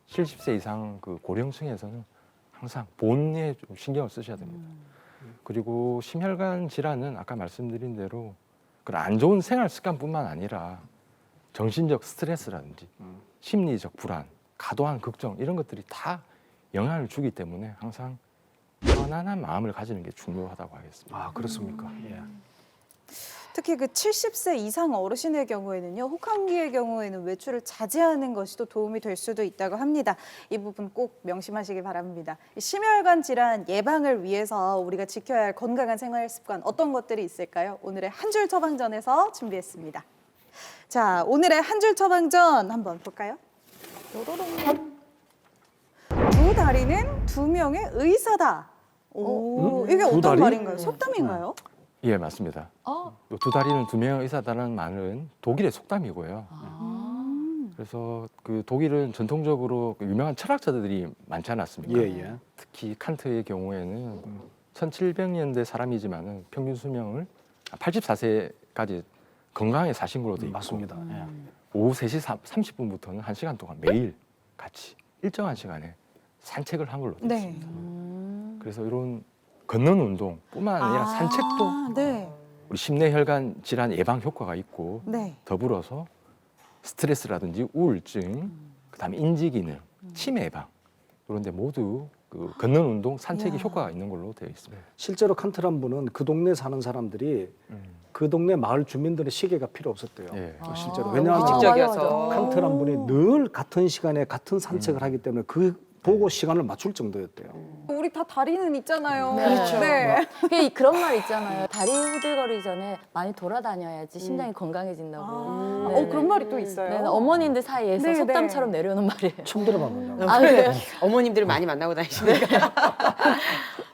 70세 이상 그 고령층에서는 항상 보온에 좀 신경을 쓰셔야 됩니다. 그리고 심혈관 질환은 아까 말씀드린 대로 그런 안 좋은 생활 습관뿐만 아니라 정신적 스트레스라든지 심리적 불안, 과도한 걱정 이런 것들이 다 영향을 주기 때문에 항상 편안한 마음을 가지는 게 중요하다고 하겠습니다. 아, 그렇습니까? 예. 특히 그 70세 이상 어르신의 경우에는요, 혹한기의 경우에는 외출을 자제하는 것이 또 도움이 될 수도 있다고 합니다. 이 부분 꼭 명심하시기 바랍니다. 이 심혈관 질환 예방을 위해서 우리가 지켜야 할 건강한 생활 습관 어떤 것들이 있을까요? 오늘의 한 줄 처방전에서 준비했습니다. 자, 오늘의 한 줄 처방전 한번 볼까요? 뾰로롱. 두 다리는 두 명의 의사다. 오, 이게 두 어떤 다리? 말인가요? 속담인가요? 예, 맞습니다. 어? 요두 다리는 두 명의 의사다라는 말은 독일의 속담이고요. 그래서 그 독일은 전통적으로 그 유명한 철학자들이 많지 않았습니까? 예, 예. 특히 칸트의 경우에는 1700년대 사람이지만은 평균 수명을 84세까지 건강하게 사신 걸로 되어 있고 맞습니다. 예. 오후 3시 30분부터는 1시간 동안 매일 같이 일정한 시간에 산책을 한 걸로 되어 네. 있습니다. 그래서 이런 걷는 운동뿐만 아니라 산책도 네. 우리 심내혈관 질환 예방 효과가 있고 네. 더불어서 스트레스라든지 우울증, 그다음에 인지 기능, 치매 예방 이런 데 모두 그 걷는 운동, 산책이 이야. 효과가 있는 걸로 되어 있습니다. 실제로 칸트란 분은 그 동네 사는 사람들이 그 동네 마을 주민들의 시계가 필요 없었대요. 예. 실제로. 너무 왜냐하면 규칙적이어서. 칸트란 분이 늘 같은 시간에 같은 산책을 하기 때문에 그 보고 시간을 맞출 정도였대요. 우리 다 다리는 있잖아요. 네. 그렇죠. 네. 그런 말 있잖아요. 다리 후들거리기 전에 많이 돌아다녀야지 심장이 건강해진다고. 네네. 그런 말이 또 있어요. 네, 어머님들 사이에서 네, 속담처럼 네. 내려오는 말이에요. 처음 들어봤는데. 아, 그래요? 어머님들을 많이 만나고 다니시니까.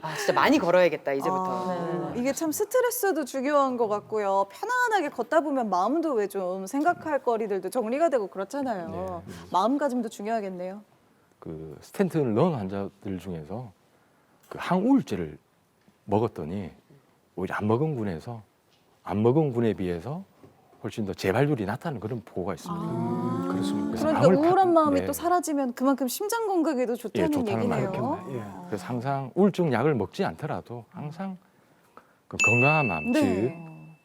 아, 진짜 많이 걸어야겠다, 이제부터. 네네네. 이게 참 스트레스도 중요한 것 같고요. 편안하게 걷다 보면 마음도 왜 좀 생각할 거리들도 정리가 되고 그렇잖아요. 마음가짐도 중요하겠네요. 그 스텐트를 넣은 환자들 중에서 그 항우울제를 먹었더니 오히려 안 먹은 군에서 안 먹은 군에 비해서 훨씬 더 재발률이 낮다는 그런 보고가 있습니다. 그렇습니까? 그래서 그러니까 마음을 우울한 마음이 네. 또 사라지면 그만큼 심장 건강에도 좋다는 좋다는 얘기네요. 예. 그래서 항상 우울증 약을 먹지 않더라도 항상 그 건강한 마음, 네. 즉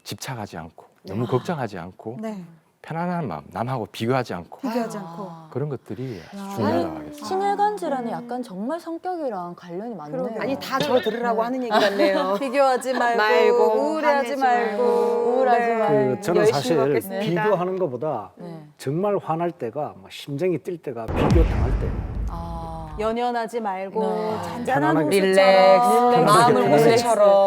집착하지 않고 너무 걱정하지 않고 네. 편안한 마음, 남하고 비교하지 않고 비교하지 않고. 그런 것들이 야. 중요하다고 하겠습니다. 심혈관 질환이 약간 정말 성격이랑 관련이 많네요. 그러게요. 아니, 다 저 들으라고 하는 얘기 같네요. 비교하지 말고, 말고, 우울해하지 화내지 말고, 우울하지 말고. 그 저는 열심히 사실 먹겠습니다. 비교하는 것보다 네. 정말 화날 때가 막 심장이 뛸 때가 비교 당할 때. 아. 연연하지 말고 네. 잔잔한 편안하게. 호수처럼 릴렉스, 마음을 릴렉스. 호수처럼.